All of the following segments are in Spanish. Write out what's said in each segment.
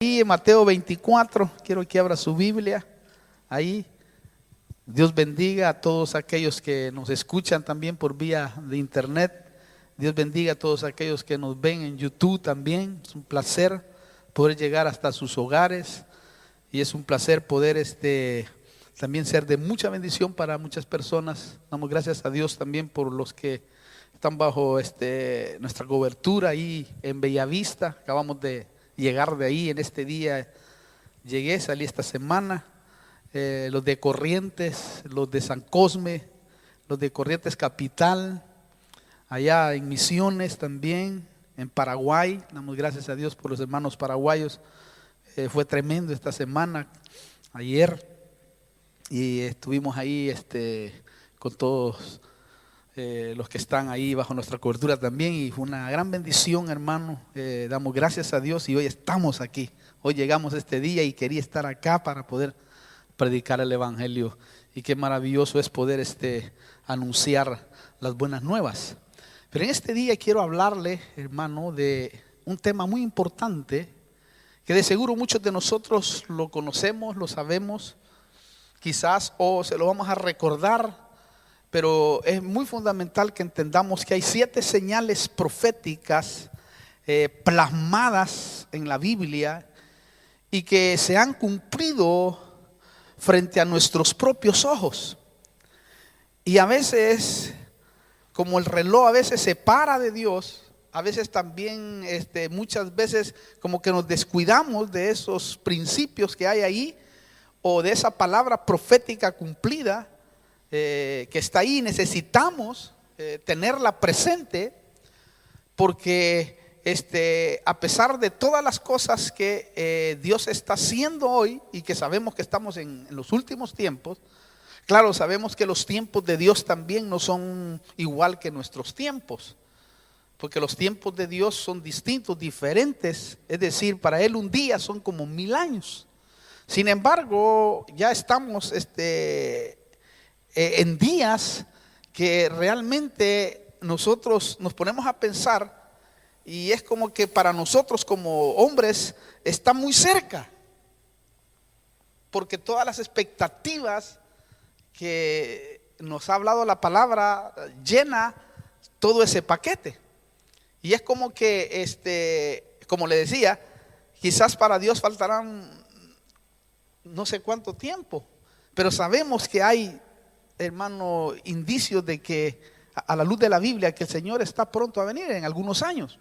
Y en Mateo 24, quiero que abra su Biblia ahí. Dios bendiga a todos aquellos que nos escuchan también por vía de internet. Dios bendiga a todos aquellos que nos ven en YouTube también. Es un placer poder llegar hasta sus hogares y es un placer poder también ser de mucha bendición para muchas personas. Damos gracias a Dios también por los que están bajo nuestra cobertura ahí en Bellavista. Acabamos de llegar de ahí en este día. Salí esta semana. Los de Corrientes, los de San Cosme, los de Corrientes Capital, allá en Misiones también, en Paraguay. Damos gracias a Dios por los hermanos paraguayos. Fue tremendo esta semana, ayer, y estuvimos ahí con todos los que están ahí bajo nuestra cobertura también, y fue una gran bendición, hermano. Damos gracias a Dios y hoy estamos aquí. Hoy llegamos este día y quería estar acá para poder predicar el evangelio, y qué maravilloso es poder anunciar las buenas nuevas. Pero en este día quiero hablarle, hermano, de un tema muy importante que de seguro muchos de nosotros lo conocemos, lo sabemos, quizás o se lo vamos a recordar, pero es muy fundamental que entendamos que hay 7 señales proféticas plasmadas en la Biblia y que se han cumplido frente a nuestros propios ojos. Y a veces, como el reloj a veces se para de Dios, a veces también muchas veces como que nos descuidamos de esos principios que hay ahí, o de esa palabra profética cumplida que está ahí. Necesitamos tenerla presente, porque a pesar de todas las cosas que Dios está haciendo hoy, y que sabemos que estamos en los últimos tiempos, claro, sabemos que los tiempos de Dios también no son igual que nuestros tiempos, porque los tiempos de Dios son distintos, diferentes. Es decir, para Él un día son como 1000 años. Sin embargo, ya estamos en días que realmente nosotros nos ponemos a pensar, y es como que para nosotros como hombres está muy cerca, porque todas las expectativas que nos ha hablado la palabra llena todo ese paquete. Y es como que, como le decía, quizás para Dios faltarán no sé cuánto tiempo, pero sabemos que hay, hermano, indicios de que a la luz de la Biblia, que el Señor está pronto a venir en algunos años.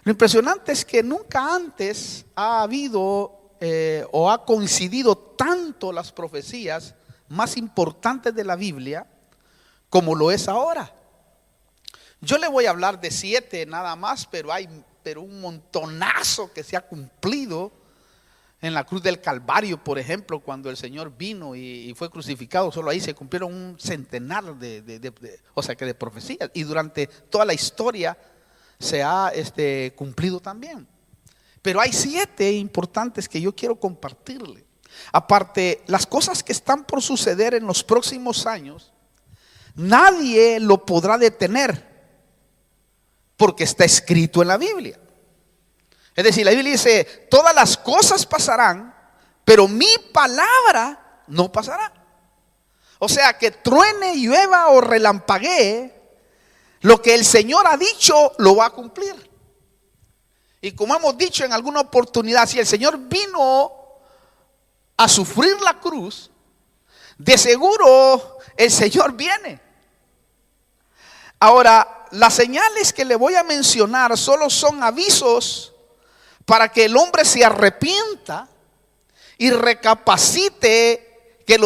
Lo impresionante es que nunca antes ha habido o ha coincidido tanto las profecías más importantes de la Biblia como lo es ahora. Yo le voy a hablar de 7 nada más, pero hay un montonazo que se ha cumplido en la cruz del Calvario, por ejemplo, cuando el Señor vino y fue crucificado. Solo ahí se cumplieron un centenar de profecías, y durante toda la historia se ha cumplido también. Pero hay 7 importantes que yo quiero compartirle. Aparte, las cosas que están por suceder en los próximos años, nadie lo podrá detener, porque está escrito en la Biblia. Es decir, la Biblia dice: todas las cosas pasarán, pero mi palabra no pasará. O sea, que truene, llueva o relampaguee, lo que el Señor ha dicho lo va a cumplir. Y como hemos dicho en alguna oportunidad, si el Señor vino a sufrir la cruz, de seguro el Señor viene. Ahora, las señales que le voy a mencionar solo son avisos para que el hombre se arrepienta y recapacite que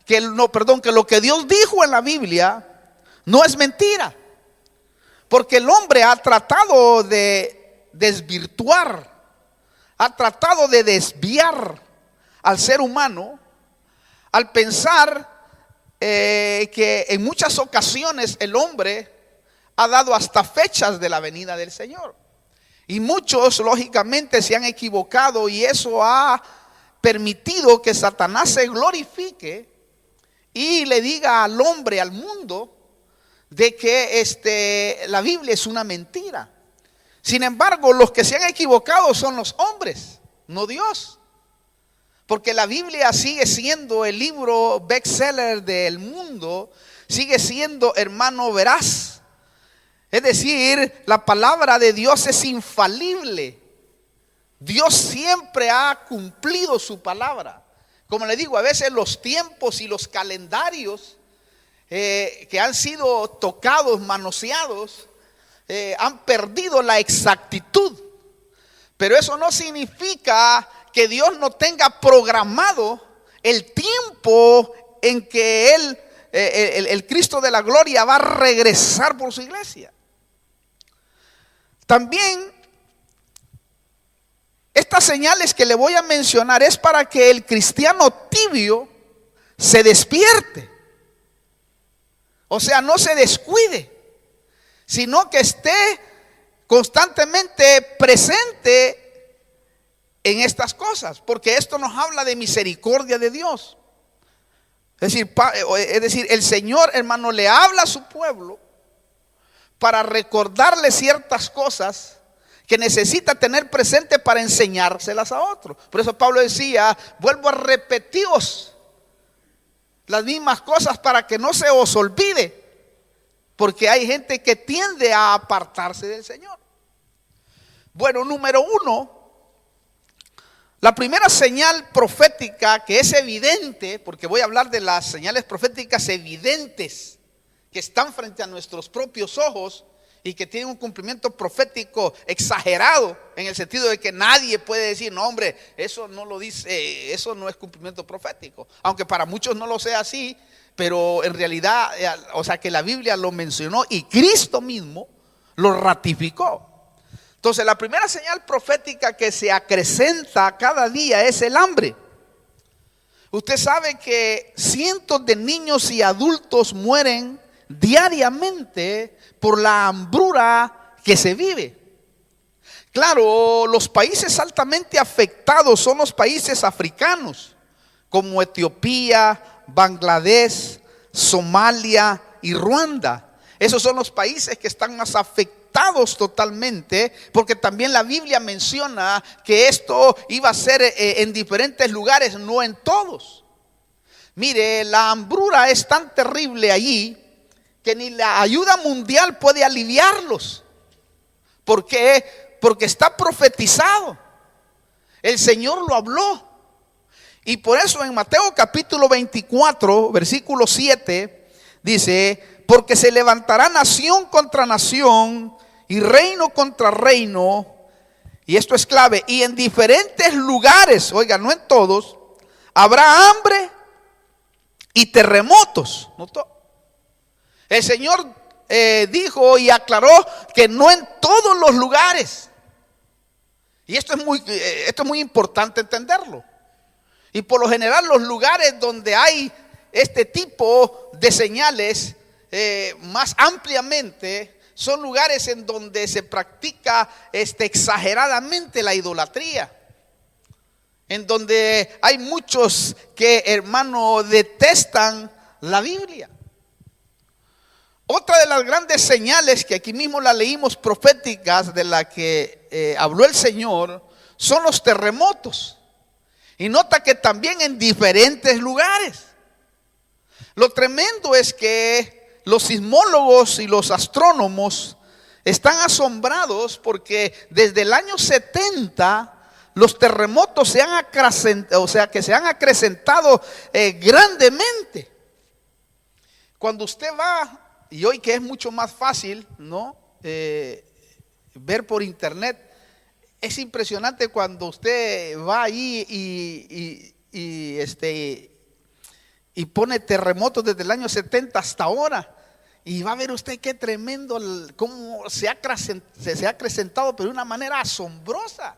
que lo que Dios dijo en la Biblia no es mentira. Porque el hombre ha tratado de desvirtuar, ha tratado de desviar al ser humano, al pensar que en muchas ocasiones el hombre ha dado hasta fechas de la venida del Señor. Y muchos lógicamente se han equivocado, y eso ha permitido que Satanás se glorifique y le diga al hombre, al mundo, de que la Biblia es una mentira. Sin embargo, los que se han equivocado son los hombres, no Dios. Porque la Biblia sigue siendo el libro bestseller del mundo, sigue siendo, hermano, veraz. Es decir, la palabra de Dios es infalible. Dios siempre ha cumplido su palabra. Como le digo, a veces los tiempos y los calendarios que han sido tocados, manoseados, han perdido la exactitud. Pero eso no significa que Dios no tenga programado el tiempo en que el Cristo de la gloria va a regresar por su iglesia. También estas señales que le voy a mencionar es para que el cristiano tibio se despierte. O sea, no se descuide, sino que esté constantemente presente en estas cosas, porque esto nos habla de misericordia de Dios. Es decir, el Señor, hermano, le habla a su pueblo para recordarle ciertas cosas que necesita tener presente para enseñárselas a otros. Por eso Pablo decía: vuelvo a repetiros las mismas cosas para que no se os olvide, porque hay gente que tiende a apartarse del Señor. Bueno, número uno, la primera señal profética que es evidente, porque voy a hablar de las señales proféticas evidentes que están frente a nuestros propios ojos y que tienen un cumplimiento profético exagerado, en el sentido de que nadie puede decir: no, hombre, eso no lo dice, eso no es cumplimiento profético. Aunque para muchos no lo sea así, pero en realidad, o sea, que la Biblia lo mencionó y Cristo mismo lo ratificó. Entonces, la primera señal profética que se acrecenta cada día es el hambre. Usted sabe que cientos de niños y adultos mueren diariamente por la hambruna que se vive. Claro, los países altamente afectados son los países africanos, como Etiopía, Bangladesh, Somalia y Ruanda. Esos son los países que están más afectados totalmente, porque también la Biblia menciona que esto iba a ser en diferentes lugares, no en todos. Mire, la hambruna es tan terrible allí que ni la ayuda mundial puede aliviarlos. ¿Por qué? Porque está profetizado. El Señor lo habló. Y por eso en Mateo capítulo 24, versículo 7, dice: porque se levantará nación contra nación y reino contra reino. Y esto es clave. Y en diferentes lugares, oiga, no en todos, habrá hambre y terremotos. ¿Notó? El Señor dijo y aclaró que no en todos los lugares. Y esto es muy importante entenderlo. Y por lo general los lugares donde hay este tipo de señales más ampliamente son lugares en donde se practica exageradamente la idolatría. En donde hay muchos que, hermano, detestan la Biblia. Otra de las grandes señales que aquí mismo la leímos proféticas, de la que habló el Señor, son los terremotos. Y nota que también en diferentes lugares. Lo tremendo es que los sismólogos y los astrónomos están asombrados porque desde el año 70 los terremotos se han acrecentado grandemente. Cuando usted va, y hoy que es mucho más fácil, ¿no? Ver por internet, es impresionante cuando usted va ahí y pone terremotos desde el año 70 hasta ahora, y va a ver usted qué tremendo, cómo se ha acrecentado, pero de una manera asombrosa.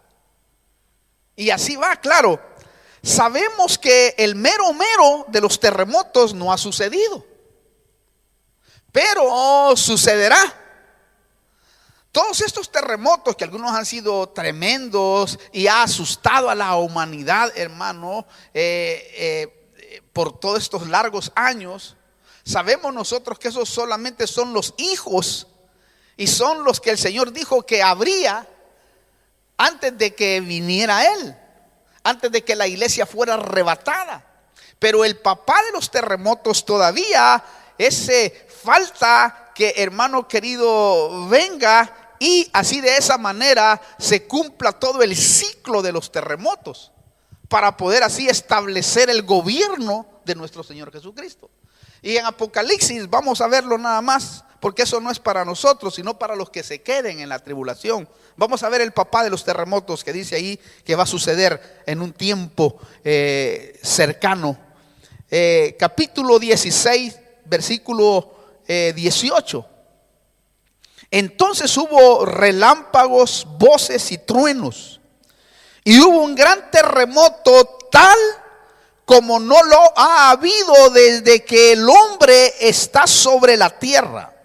Y así va, claro. Sabemos que el mero de los terremotos no ha sucedido, pero sucederá. Todos estos terremotos, que algunos han sido tremendos y ha asustado a la humanidad, hermano, por todos estos largos años, sabemos nosotros que esos solamente son los hijos y son los que el Señor dijo que habría antes de que viniera Él, antes de que la iglesia fuera arrebatada. Pero el papá de los terremotos todavía falta que, hermano querido, venga y así de esa manera se cumpla todo el ciclo de los terremotos, para poder así establecer el gobierno de nuestro Señor Jesucristo. Y en Apocalipsis vamos a verlo nada más, porque eso no es para nosotros, sino para los que se queden en la tribulación. Vamos a ver el papá de los terremotos, que dice ahí que va a suceder en un tiempo cercano. Capítulo 16, versículo 18. Entonces hubo relámpagos, voces y truenos, y hubo un gran terremoto tal como no lo ha habido desde que el hombre está sobre la tierra.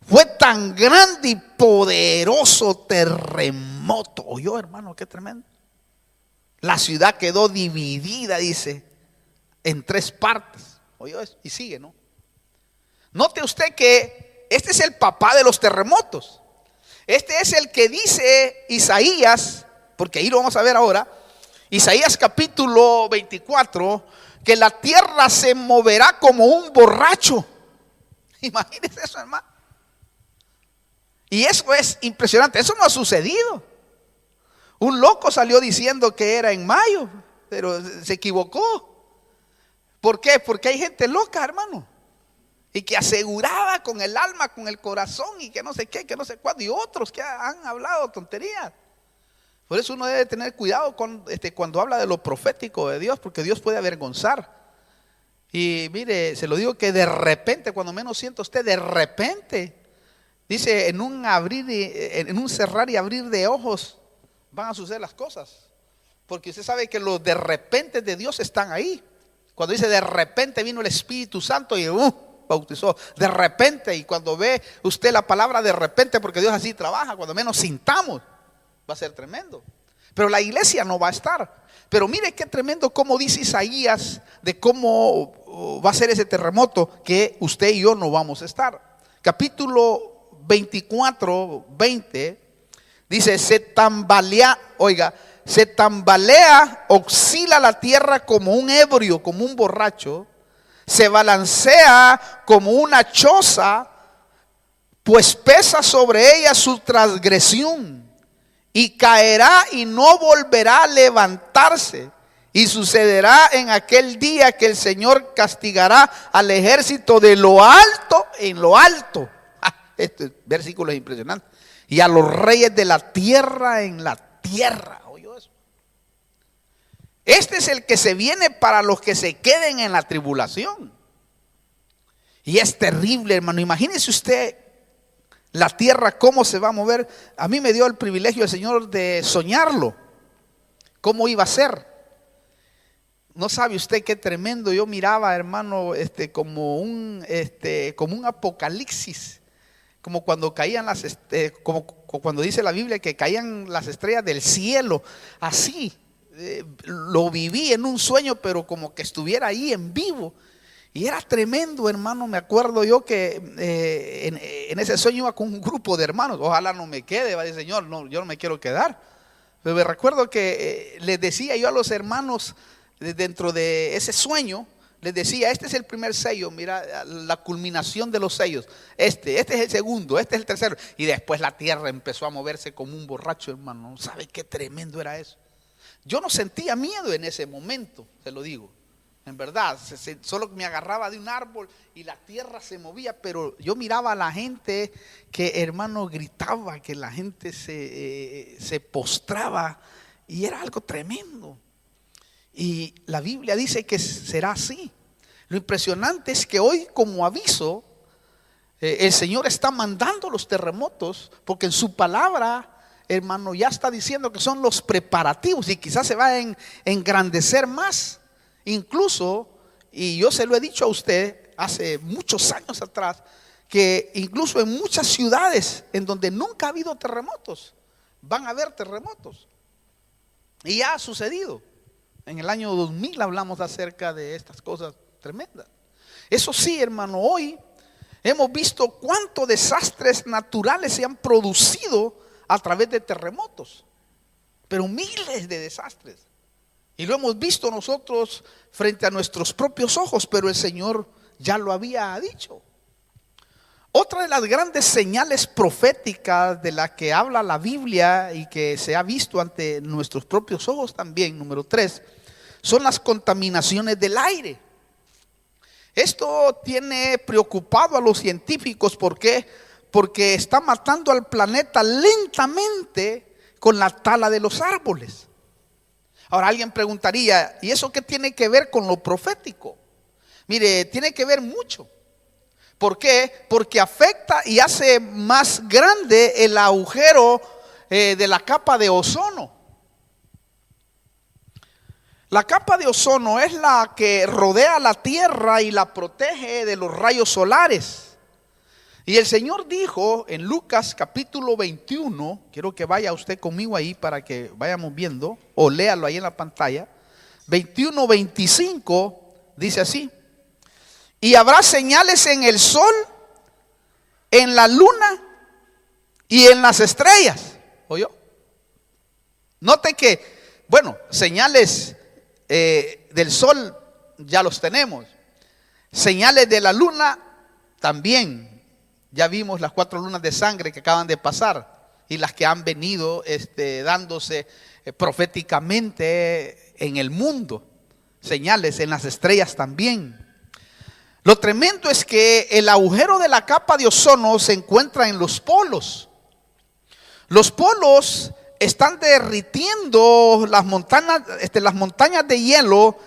Fue tan grande y poderoso terremoto. Oyó, hermano, qué tremendo. La ciudad quedó dividida, dice, en 3 partes. Oyó eso, y sigue, ¿no? Note usted que este es el papá de los terremotos. Este es el que dice Isaías, porque ahí lo vamos a ver ahora. Isaías capítulo 24, que la tierra se moverá como un borracho. Imagínense eso, hermano. Y eso es impresionante, eso no ha sucedido. Un loco salió diciendo que era en mayo, pero se equivocó. ¿Por qué? Porque hay gente loca, hermano, y que aseguraba con el alma, con el corazón, y que no sé qué, que no sé cuándo, y otros que han hablado tonterías. Por eso uno debe tener cuidado cuando habla de lo profético de Dios, porque Dios puede avergonzar. Y mire, se lo digo que de repente, cuando menos sienta usted, de repente, dice, en un cerrar y abrir de ojos van a suceder las cosas. Porque usted sabe que los de repente de Dios están ahí. Cuando dice de repente vino el Espíritu Santo y bautizó, de repente. Y cuando ve usted la palabra de repente, porque Dios así trabaja, cuando menos sintamos, va a ser tremendo. Pero la iglesia no va a estar. Pero mire qué tremendo como dice Isaías de cómo va a ser ese terremoto, que usted y yo no vamos a estar. Capítulo 24, 20 dice: se tambalea, oscila la tierra como un ebrio, como un borracho, se balancea como una choza, pues pesa sobre ella su transgresión, y caerá y no volverá a levantarse. Y sucederá en aquel día que el Señor castigará al ejército de lo alto en lo alto. Este versículo es impresionante. Y a los reyes de la tierra en la tierra. ¿Oyó eso? Este es el que se viene para los que se queden en la tribulación. Y es terrible, hermano. Imagínese usted la tierra cómo se va a mover. A mí me dio el privilegio el Señor de soñarlo, cómo iba a ser. No sabe usted qué tremendo. Yo miraba, hermano, como un apocalipsis, como cuando caían como cuando dice la Biblia que caían las estrellas del cielo. Así lo viví en un sueño, pero como que estuviera ahí en vivo. Y era tremendo, hermano. Me acuerdo yo que en ese sueño iba con un grupo de hermanos. Ojalá no me quede, va a decir: Señor, no, yo no me quiero quedar. Pero me recuerdo que les decía yo a los hermanos, dentro de ese sueño, les decía: este es el primer sello, mira la culminación de los sellos. Este es el segundo, este es el tercero. Y después la tierra empezó a moverse como un borracho, hermano. ¿Sabe qué tremendo era eso? Yo no sentía miedo en ese momento, se lo digo. En verdad, solo me agarraba de un árbol y la tierra se movía, pero yo miraba a la gente que, hermano, gritaba, que la gente se postraba, y era algo tremendo. Y la Biblia dice que será así. Lo impresionante es que hoy, como aviso, el Señor está mandando los terremotos, porque en su palabra, hermano, ya está diciendo que son los preparativos, y quizás se va a engrandecer más. Incluso, y yo se lo he dicho a usted hace muchos años atrás, que incluso en muchas ciudades en donde nunca ha habido terremotos, van a haber terremotos. Y ya ha sucedido. En el año 2000 hablamos acerca de estas cosas tremendas. Eso sí, hermano, hoy Hemos visto cuántos desastres naturales se han producido a través de terremotos, pero miles de desastres. Y lo hemos visto nosotros frente a nuestros propios ojos, pero el Señor ya lo había dicho. Otra de las grandes señales proféticas de la que habla la Biblia y que se ha visto ante nuestros propios ojos también, número 3, son las contaminaciones del aire. Esto tiene preocupado a los científicos. ¿Por qué? Porque está matando al planeta lentamente con la tala de los árboles. Ahora alguien preguntaría, ¿y eso qué tiene que ver con lo profético? Mire, tiene que ver mucho. ¿Por qué? Porque afecta y hace más grande el agujero de la capa de ozono. La capa de ozono es la que rodea la Tierra y la protege de los rayos solares. Y el Señor dijo en Lucas capítulo 21, quiero que vaya usted conmigo ahí para que vayamos viendo, o léalo ahí en la pantalla, 21:25, dice así: y habrá señales en el sol, en la luna y en las estrellas. ¿Oyó? Note que, bueno, señales del sol ya los tenemos. Señales de la luna también. Ya vimos las 4 lunas de sangre que acaban de pasar y las que han venido dándose proféticamente en el mundo. Señales en las estrellas también. Lo tremendo es que el agujero de la capa de ozono se encuentra en los polos. Los polos están derritiendo las montañas de hielo,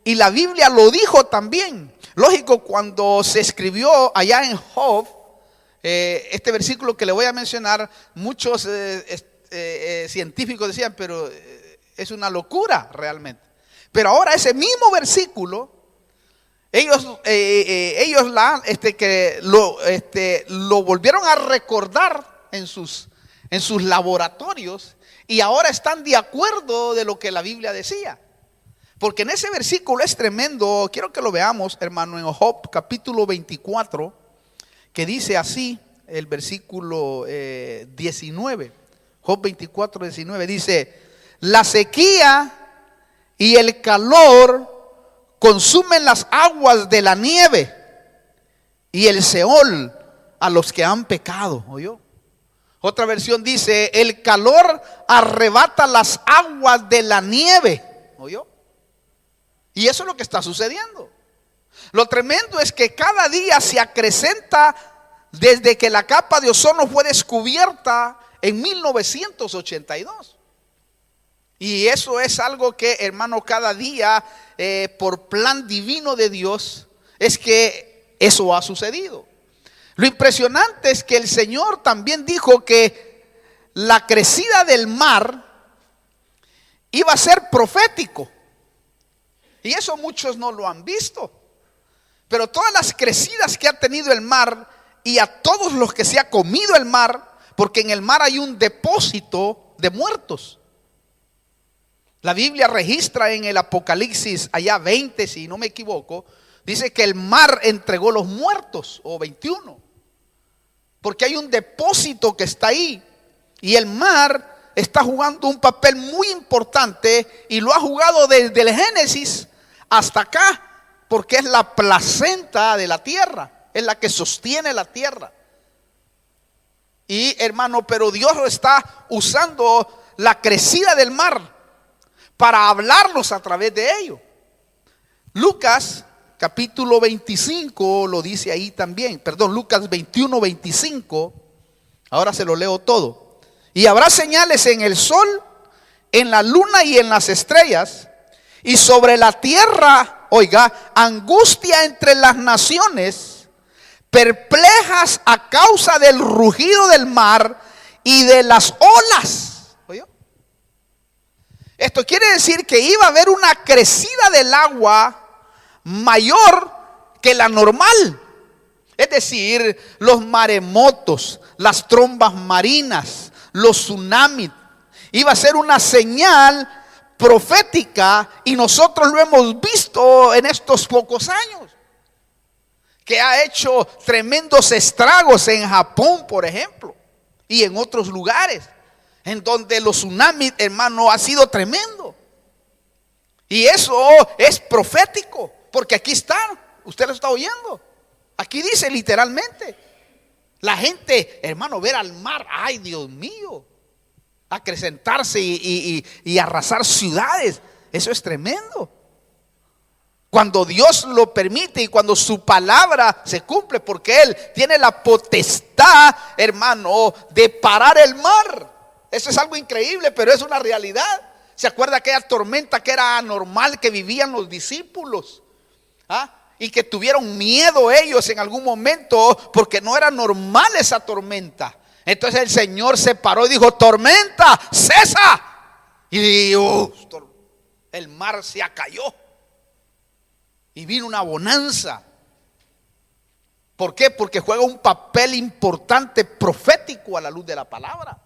y la Biblia lo dijo también. Lógico, cuando se escribió allá en Job, este versículo que le voy a mencionar, muchos científicos decían, pero es una locura realmente. Pero ahora ese mismo versículo, ellos lo volvieron a recordar en sus laboratorios, y ahora están de acuerdo de lo que la Biblia decía. Porque en ese versículo es tremendo. Quiero que lo veamos, hermano, en Job capítulo 24, que dice así, el versículo 19. Job 24, 19 dice: la sequía y el calor consumen las aguas de la nieve, y el Seol a los que han pecado. ¿Oyó? Otra versión dice: el calor arrebata las aguas de la nieve. ¿Oyó? Y eso es lo que está sucediendo. Lo tremendo es que cada día se acrecenta desde que la capa de ozono fue descubierta en 1982. Y eso es algo que, hermano, cada día por plan divino de Dios es que eso ha sucedido. Lo impresionante es que el Señor también dijo que la crecida del mar iba a ser profético. Y eso muchos no lo han visto. Pero todas las crecidas que ha tenido el mar, y a todos los que se ha comido el mar, porque en el mar hay un depósito de muertos. La Biblia registra en el Apocalipsis, allá 20, si no me equivoco, dice que el mar entregó los muertos, o 21. Porque hay un depósito que está ahí. Y el mar está jugando un papel muy importante, y lo ha jugado desde el Génesis hasta acá, porque es la placenta de la tierra, es la que sostiene la tierra. Y hermano, pero Dios está usando la crecida del mar para hablarnos a través de ello. Lucas capítulo 25 lo dice ahí también, Lucas 21, 25, ahora se lo leo todo. Y habrá señales en el sol, en la luna y en las estrellas, y sobre la tierra, oiga, angustia entre las naciones, perplejas a causa del rugido del mar y de las olas. ¿Oyó? Esto quiere decir que iba a haber una crecida del agua mayor que la normal. Es decir, los maremotos, las trombas marinas, los tsunamis. Iba a ser una señal profética, y nosotros lo hemos visto en estos pocos años. que ha hecho tremendos estragos en Japón, por ejemplo, y en otros lugares, en donde los tsunamis, hermano, ha sido tremendo. Y eso es profético, porque aquí está, usted lo está oyendo. Aquí dice literalmente, la gente, hermano, ver al mar, ay Dios mío, acrecentarse y arrasar ciudades, eso es tremendo. Cuando Dios lo permite y cuando su palabra se cumple, porque Él tiene la potestad, hermano, de parar el mar. Eso es algo increíble, pero es una realidad. ¿Se acuerda aquella tormenta que era anormal que vivían los discípulos? Y que tuvieron miedo ellos en algún momento porque no era normal esa tormenta. Entonces el Señor se paró y dijo: tormenta, cesa. Y el mar se acalló y vino una bonanza. ¿Por qué? Porque juega un papel importante profético a la luz de la palabra.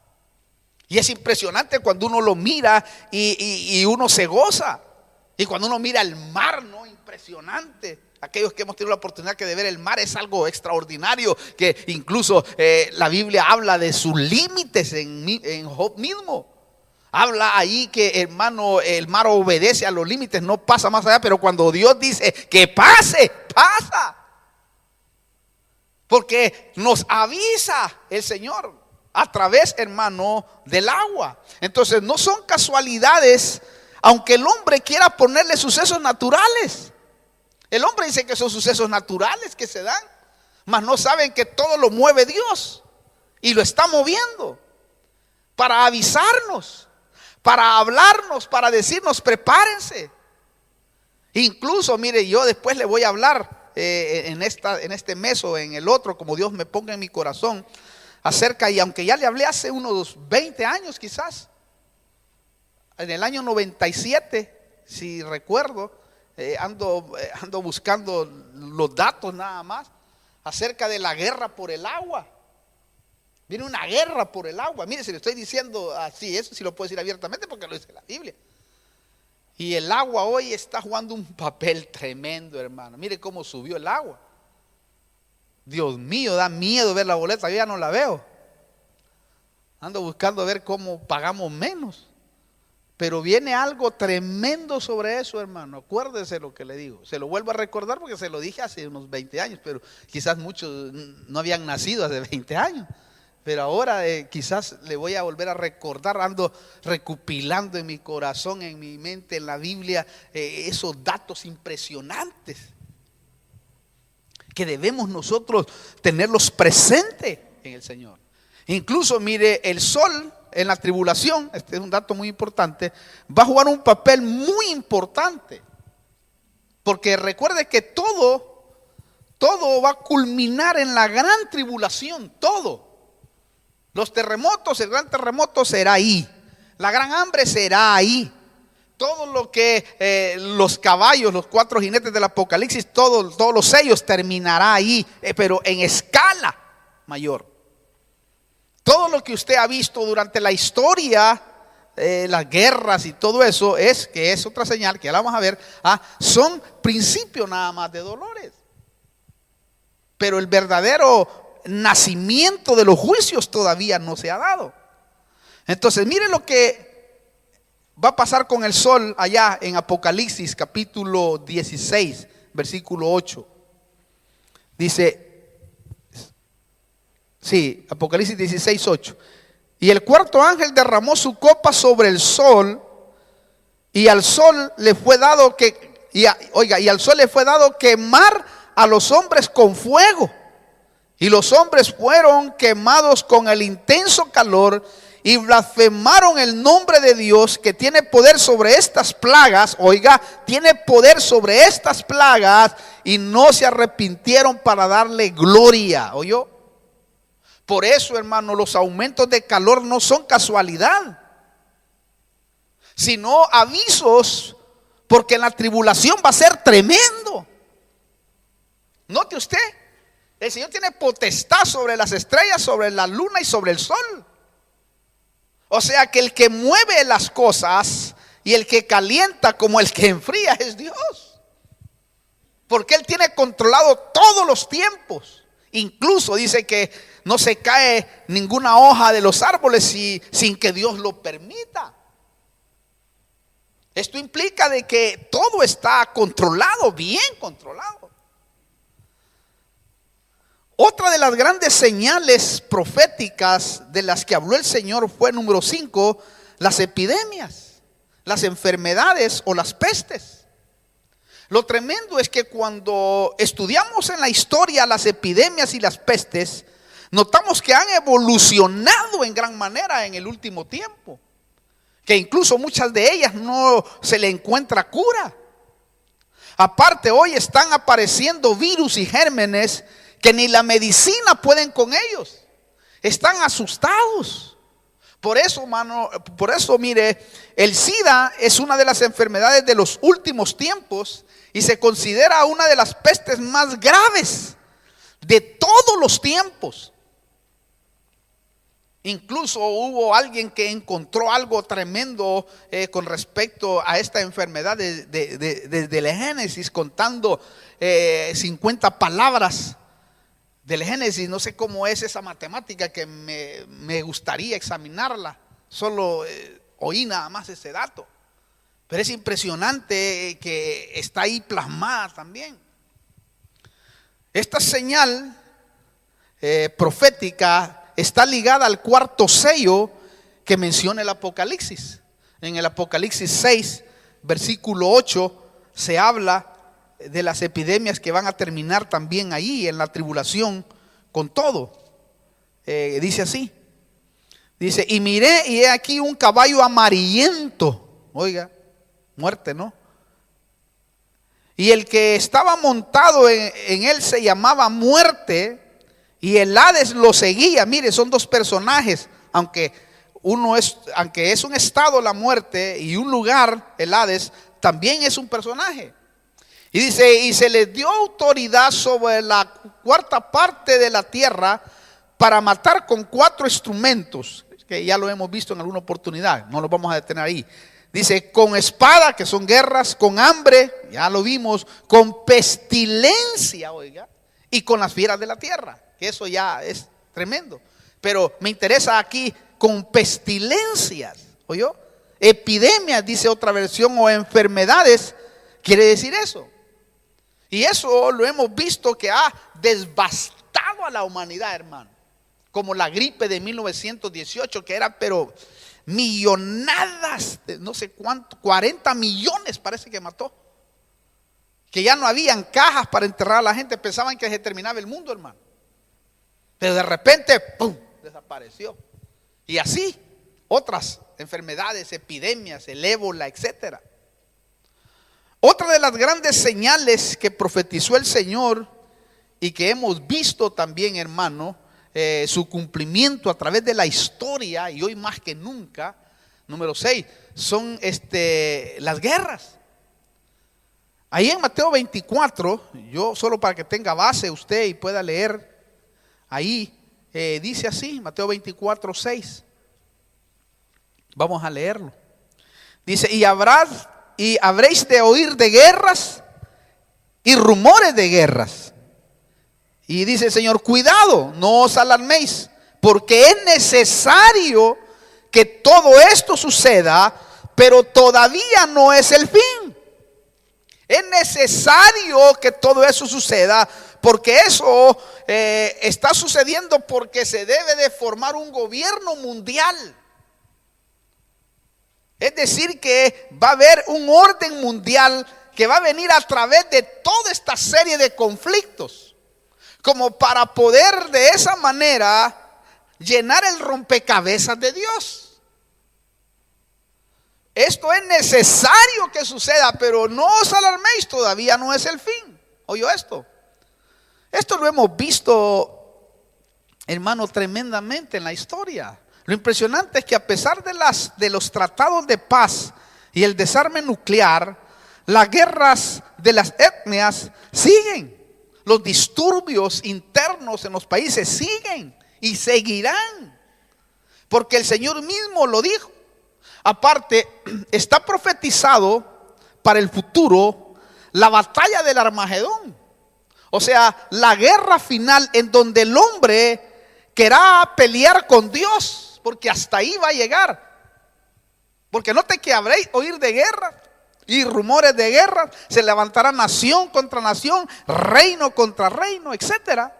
Y es impresionante cuando uno lo mira y uno se goza. Y cuando uno mira el mar, ¿no? Impresionante. Aquellos que hemos tenido la oportunidad de ver el mar, es algo extraordinario, que incluso la Biblia habla de sus límites en Job mismo. Habla ahí que, hermano, el mar obedece a los límites, no pasa más allá. Pero cuando Dios dice que pase, pasa. Porque nos avisa el Señor a través, hermano, del agua. Entonces no son casualidades, aunque el hombre quiera ponerle sucesos naturales. El hombre dice que son sucesos naturales que se dan, mas no saben que todo lo mueve Dios y lo está moviendo para avisarnos, para hablarnos, para decirnos prepárense. Incluso, mire, yo después le voy a hablar en este mes o en el otro, como Dios me ponga en mi corazón, acerca, y aunque ya le hablé hace unos 20 años quizás, en el año 97, si recuerdo, ando buscando los datos nada más, acerca de la guerra por el agua. Viene una guerra por el agua. Mire, si le estoy diciendo así, eso sí lo puedo decir abiertamente porque lo dice la Biblia. Y el agua hoy está jugando un papel tremendo, hermano. Mire cómo subió el agua. Dios mío, da miedo ver la boleta, yo ya no la veo. Ando buscando ver cómo pagamos menos. Pero viene algo tremendo sobre eso, hermano. Acuérdese lo que le digo. Se lo vuelvo a recordar porque se lo dije hace unos 20 años, pero quizás muchos no habían nacido hace 20 años. Pero ahora quizás le voy a volver a recordar. Ando recopilando en mi corazón, en mi mente, en la Biblia, esos datos impresionantes que debemos nosotros tenerlos presentes en el Señor. Incluso, mire, el sol en la tribulación, este es un dato muy importante, va a jugar un papel muy importante. Porque recuerde que todo va a culminar en la gran tribulación, todo. Los terremotos, el gran terremoto será ahí. La gran hambre será ahí. Todo lo que los caballos, los 4 jinetes del Apocalipsis, todos los sellos terminará ahí, pero en escala mayor. Todo lo que usted ha visto durante la historia, las guerras y todo eso, que es otra señal que ya la vamos a ver, son principios nada más de dolores. Pero el verdadero nacimiento de los juicios todavía no se ha dado. Entonces, mire lo que va a pasar con el sol allá en Apocalipsis capítulo 16, versículo 8. Dice, sí, Apocalipsis 16, 8. Y el cuarto ángel derramó su copa sobre el sol, y al sol le fue dado al sol le fue dado quemar a los hombres con fuego. Y los hombres fueron quemados con el intenso calor y blasfemaron el nombre de Dios, que tiene poder sobre estas plagas. Oiga, tiene poder sobre estas plagas, y no se arrepintieron para darle gloria. ¿Oyó? Por eso, hermano, los aumentos de calor no son casualidad, sino avisos, porque la tribulación va a ser tremendo. Note usted, el Señor tiene potestad sobre las estrellas, sobre la luna y sobre el sol. O sea que el que mueve las cosas y el que calienta como el que enfría es Dios. porque Él tiene controlado todos los tiempos. Incluso dice que no se cae ninguna hoja de los árboles sin que Dios lo permita. Esto implica de que todo está controlado, bien controlado. Otra de las grandes señales proféticas de las que habló el Señor fue, número 5, las epidemias, las enfermedades o las pestes. Lo tremendo es que cuando estudiamos en la historia las epidemias y las pestes, notamos que han evolucionado en gran manera en el último tiempo, que incluso muchas de ellas no se le encuentra cura. Aparte, hoy están apareciendo virus y gérmenes que ni la medicina pueden con ellos. Están asustados. Por eso, mire, el SIDA es una de las enfermedades de los últimos tiempos y se considera una de las pestes más graves de todos los tiempos. Incluso hubo alguien que encontró algo tremendo con respecto a esta enfermedad desde el Génesis, contando 50 palabras del Génesis. No sé cómo es esa matemática, que me gustaría examinarla. Solo oí nada más ese dato, pero es impresionante que está ahí plasmada también. Esta señal profética está ligada al cuarto sello que menciona el Apocalipsis. En el Apocalipsis 6, versículo 8, se habla de las epidemias que van a terminar también ahí en la tribulación con todo. Dice así, dice: y miré y he aquí un caballo amarillento. Oiga, muerte, ¿no? Y el que estaba montado en él se llamaba Muerte, y el Hades lo seguía. Mire, son dos personajes, aunque es un estado la muerte y un lugar el Hades, también es un personaje. Y dice: y se les dio autoridad sobre la cuarta parte de la tierra para matar con 4 instrumentos, que ya lo hemos visto en alguna oportunidad, no lo vamos a detener ahí. Dice: con espada, que son guerras, con hambre, ya lo vimos, con pestilencia, oiga, y con las fieras de la tierra, que eso ya es tremendo. Pero me interesa aquí, con pestilencias, ¿oyó? Epidemias, dice otra versión, o enfermedades, quiere decir eso. Y eso lo hemos visto que ha devastado a la humanidad, hermano. Como la gripe de 1918, que era pero millonadas, no sé cuánto, 40 millones parece que mató. Que ya no habían cajas para enterrar a la gente, pensaban que se terminaba el mundo, hermano. Pero de repente, ¡pum!, desapareció. Y así, otras enfermedades, epidemias, el ébola, etcétera. Otra de las grandes señales que profetizó el Señor y que hemos visto también, hermano, su cumplimiento a través de la historia, y hoy más que nunca, número 6, son las guerras. Ahí en Mateo 24, yo solo para que tenga base usted y pueda leer, ahí dice así, Mateo 24, 6. Vamos a leerlo. Dice: y habréis de oír de guerras y rumores de guerras. Y dice el Señor: cuidado, no os alarméis, porque es necesario que todo esto suceda, pero todavía no es el fin. Es necesario que todo eso suceda, porque eso está sucediendo porque se debe de formar un gobierno mundial. Es decir, que va a haber un orden mundial que va a venir a través de toda esta serie de conflictos, como para poder de esa manera llenar el rompecabezas de Dios. Esto es necesario que suceda, pero no os alarméis, todavía no es el fin. ¿Oyó esto? Esto lo hemos visto, hermano, tremendamente en la historia. Lo impresionante es que a pesar de los tratados de paz y el desarme nuclear, las guerras de las etnias siguen. Los disturbios internos en los países siguen y seguirán, porque el Señor mismo lo dijo. Aparte, está profetizado para el futuro la batalla del Armagedón. O sea, la guerra final en donde el hombre querrá pelear con Dios, porque hasta ahí va a llegar. Porque note que habréis oír de guerra y rumores de guerra, se levantará nación contra nación, reino contra reino, etcétera.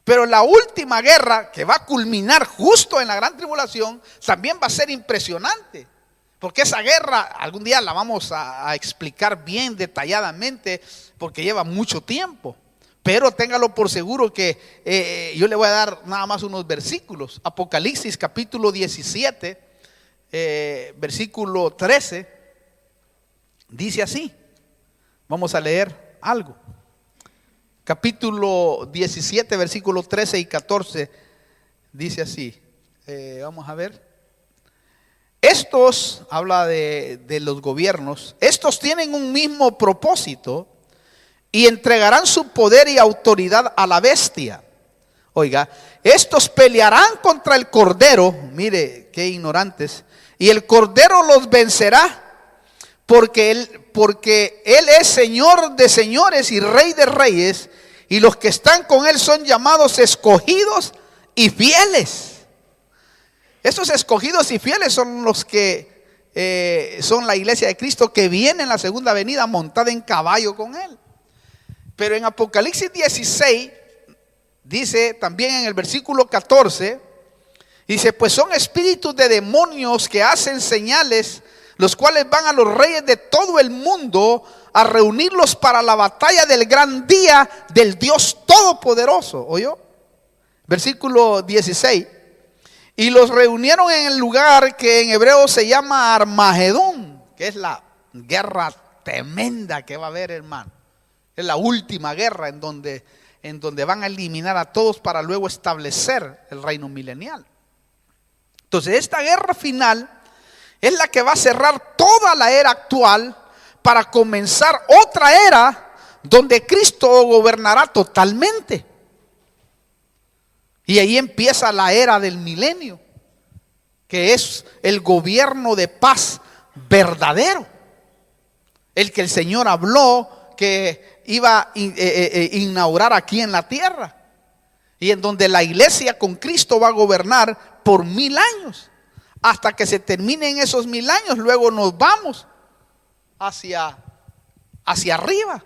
Pero la última guerra, que va a culminar justo en la gran tribulación, también va a ser impresionante. Porque esa guerra algún día la vamos a explicar bien detalladamente, porque lleva mucho tiempo. Pero téngalo por seguro que yo le voy a dar nada más unos versículos. Apocalipsis capítulo 17, versículo 13, dice así. Vamos a leer algo. Capítulo 17, versículo 13 y 14, dice así. Vamos a ver. Estos, habla de los gobiernos, estos tienen un mismo propósito y entregarán su poder y autoridad a la bestia. Oiga, estos pelearán contra el Cordero, mire qué ignorantes, y el Cordero los vencerá, porque él es Señor de señores y Rey de reyes, y los que están con él son llamados escogidos y fieles. Estos escogidos y fieles son los que son la iglesia de Cristo, que viene en la segunda venida montada en caballo con él. Pero en Apocalipsis 16 dice también en el versículo 14, dice: pues son espíritus de demonios que hacen señales, los cuales van a los reyes de todo el mundo a reunirlos para la batalla del gran día del Dios Todopoderoso. ¿Oyó? Versículo 16. Y los reunieron en el lugar que en hebreo se llama Armagedón, que es la guerra tremenda que va a haber, hermano. Es la última guerra en donde van a eliminar a todos para luego establecer el reino milenial. Entonces esta guerra final es la que va a cerrar toda la era actual para comenzar otra era donde Cristo gobernará totalmente. Y ahí empieza la era del milenio, que es el gobierno de paz verdadero. El que el Señor habló que iba a inaugurar aquí en la tierra. Y en donde la iglesia con Cristo va a gobernar por 1000 años. Hasta que se terminen esos 1000 años, luego nos vamos hacia arriba,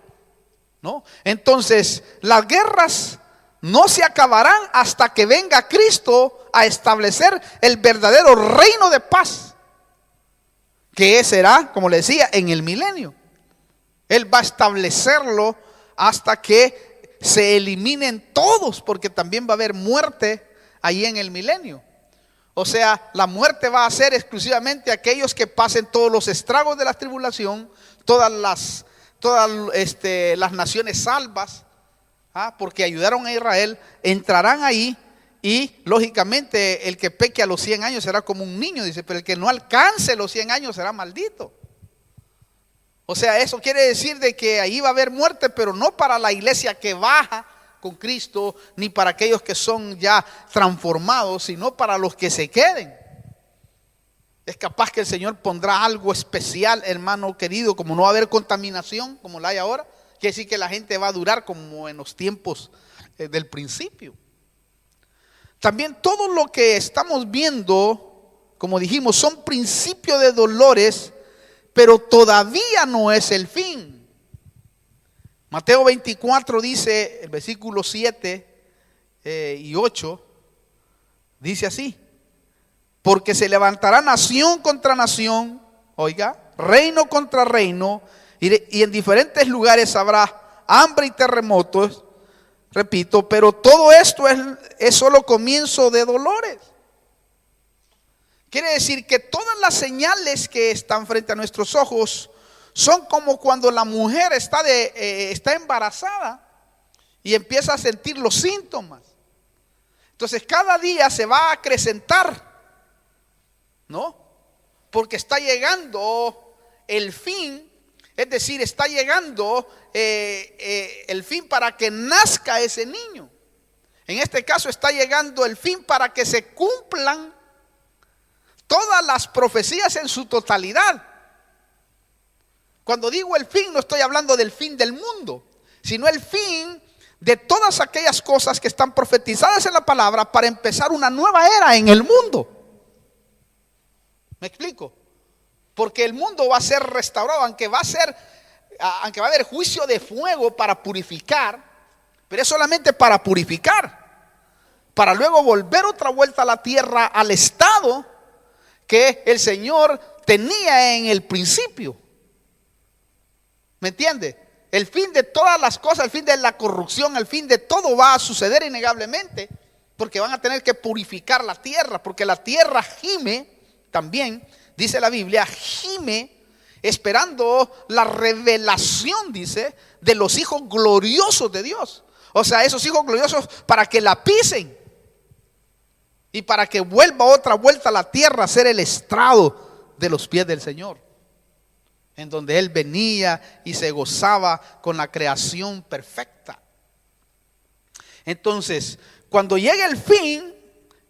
¿no? Entonces, las guerras no se acabarán hasta que venga Cristo a establecer el verdadero reino de paz, que será, como le decía, en el milenio. Él va a establecerlo hasta que se eliminen todos, porque también va a haber muerte ahí en el milenio. O sea, la muerte va a ser exclusivamente aquellos que pasen todos los estragos de la tribulación, todas las naciones salvas, porque ayudaron a Israel, entrarán ahí. Y lógicamente el que peque a los 100 años será como un niño, dice, pero el que no alcance los 100 años será maldito. O sea, eso quiere decir de que ahí va a haber muerte, pero no para la iglesia que baja con Cristo, ni para aquellos que son ya transformados, sino para los que se queden. Es capaz que el Señor pondrá algo especial, hermano querido, como no va a haber contaminación como la hay ahora. Quiere decir que la gente va a durar como en los tiempos del principio. También todo lo que estamos viendo, como dijimos, son principios de dolores, pero todavía no es el fin. Mateo 24 dice, el versículo 7 y 8, dice así: porque se levantará nación contra nación, oiga, reino contra reino, y en diferentes lugares habrá hambre y terremotos. Repito, pero todo esto es solo comienzo de dolores. Quiere decir que todas las señales que están frente a nuestros ojos son como cuando la mujer está embarazada y empieza a sentir los síntomas. Entonces cada día se va a acrecentar, ¿no? Porque está llegando el fin, es decir, está llegando el fin para que nazca ese niño. En este caso está llegando el fin para que se cumplan todas las profecías en su totalidad. Cuando digo el fin, no estoy hablando del fin del mundo, sino el fin de todas aquellas cosas que están profetizadas en la palabra para empezar una nueva era en el mundo. ¿Me explico? Porque el mundo va a ser restaurado, aunque va a haber juicio de fuego para purificar, pero es solamente para purificar, para luego volver otra vuelta a la tierra, al estado que el Señor tenía en el principio. ¿Me entiende? El fin de todas las cosas, el fin de la corrupción, el fin de todo va a suceder innegablemente, porque van a tener que purificar la tierra, porque la tierra gime también, dice la Biblia, gime esperando la revelación, dice, de los hijos gloriosos de Dios. O sea, esos hijos gloriosos para que la pisen y para que vuelva otra vuelta a la tierra a ser el estrado de los pies del Señor, en donde Él venía y se gozaba con la creación perfecta. Entonces, cuando llegue el fin,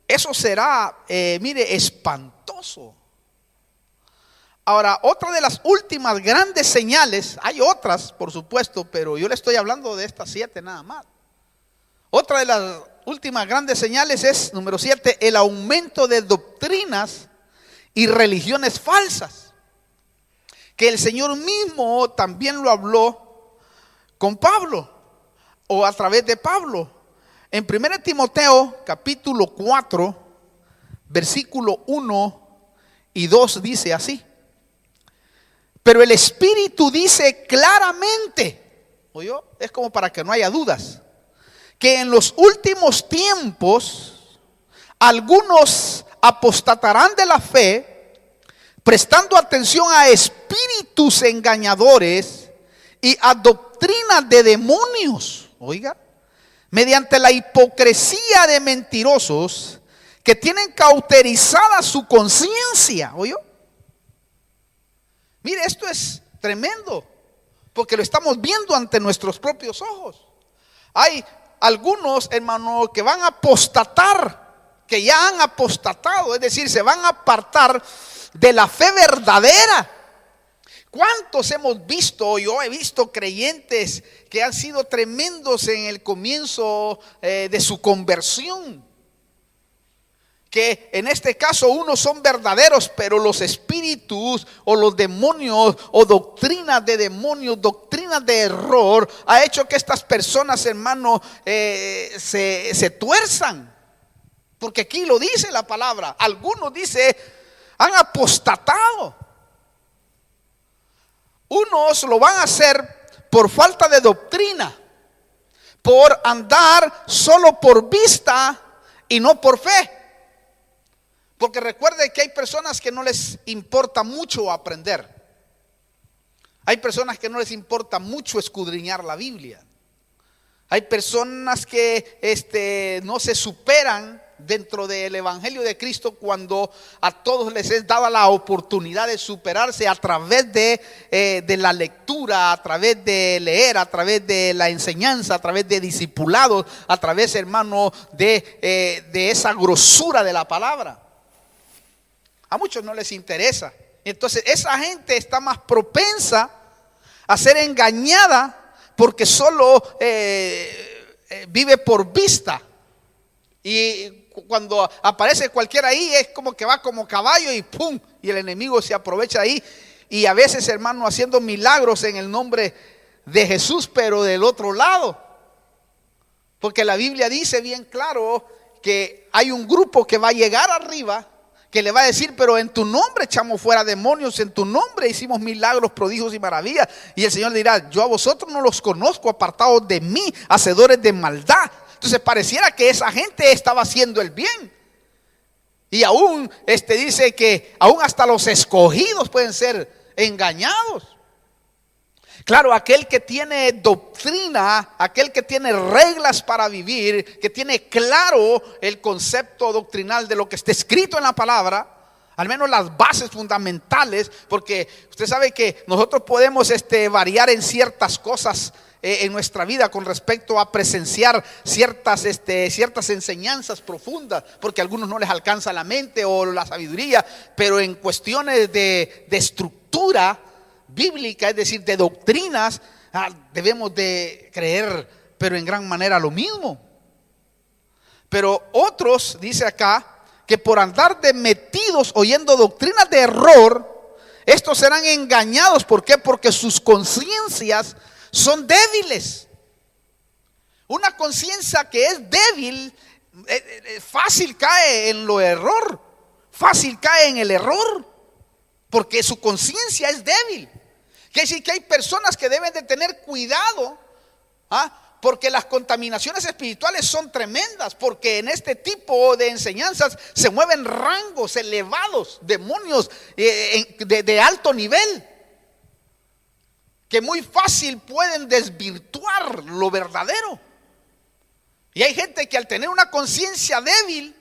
eso será, mire, espantoso. Ahora, otra de las últimas grandes señales, hay otras, por supuesto, pero yo le estoy hablando de estas 7 nada más. Otra de las últimas grandes señales es, número 7, el aumento de doctrinas y religiones falsas, que el Señor mismo también lo habló con Pablo, o a través de Pablo. En 1 Timoteo capítulo 4, versículo 1 y 2 dice así: pero el Espíritu dice claramente, ¿oyó? Es como para que no haya dudas, que en los últimos tiempos algunos apostatarán de la fe, prestando atención a espíritus engañadores y a doctrinas de demonios, oiga, mediante la hipocresía de mentirosos que tienen cauterizada su conciencia, ¿oyó? Mire, esto es tremendo, porque lo estamos viendo ante nuestros propios ojos. Hay algunos, hermanos, que van a apostatar, que ya han apostatado, es decir, se van a apartar de la fe verdadera. ¿Cuántos hemos visto? Yo he visto creyentes que han sido tremendos en el comienzo de su conversión, que en este caso unos son verdaderos, pero los espíritus o los demonios o doctrinas de demonios, doctrinas de error, ha hecho que estas personas, hermano, se tuerzan. Porque aquí lo dice la palabra. Algunos dice, han apostatado. Unos lo van a hacer por falta de doctrina, por andar solo por vista y no por fe. Porque recuerde que hay personas que no les importa mucho aprender. Hay personas que no les importa mucho escudriñar la Biblia. Hay personas que no se superan dentro del Evangelio de Cristo cuando a todos les es dada la oportunidad de superarse a través de la lectura, a través de leer, a través de la enseñanza, a través de discipulados, a través, hermano, de esa grosura de la palabra. A muchos no les interesa. Entonces esa gente está más propensa a ser engañada porque solo vive por vista. Y cuando aparece cualquiera ahí es como que va como caballo y ¡pum! Y el enemigo se aprovecha ahí. Y a veces, hermano, haciendo milagros en el nombre de Jesús, pero del otro lado. Porque la Biblia dice bien claro que hay un grupo que va a llegar arriba, que le va a decir, pero en tu nombre echamos fuera demonios, en tu nombre hicimos milagros, prodigios y maravillas. Y el Señor dirá, yo a vosotros no los conozco, apartados de mí, hacedores de maldad. Entonces pareciera que esa gente estaba haciendo el bien. Y aún dice que aún hasta los escogidos pueden ser engañados. Claro, aquel que tiene doctrina, aquel que tiene reglas para vivir, que tiene claro el concepto doctrinal de lo que está escrito en la palabra, al menos las bases fundamentales, porque usted sabe que nosotros podemos variar en ciertas cosas en nuestra vida con respecto a presenciar ciertas enseñanzas profundas, porque a algunos no les alcanza la mente o la sabiduría, pero en cuestiones de estructura, bíblica, es decir, de doctrinas, debemos de creer, pero en gran manera lo mismo. Pero otros, dice acá, que por andar de metidos oyendo doctrinas de error, estos serán engañados. ¿Por qué? Porque sus conciencias son débiles. Una conciencia que es débil, fácil cae en lo error, fácil cae en el error, porque su conciencia es débil. Quiere decir que hay personas que deben de tener cuidado, porque las contaminaciones espirituales son tremendas, porque en este tipo de enseñanzas se mueven rangos elevados, demonios de alto nivel, que muy fácil pueden desvirtuar lo verdadero. Y hay gente que al tener una conciencia débil,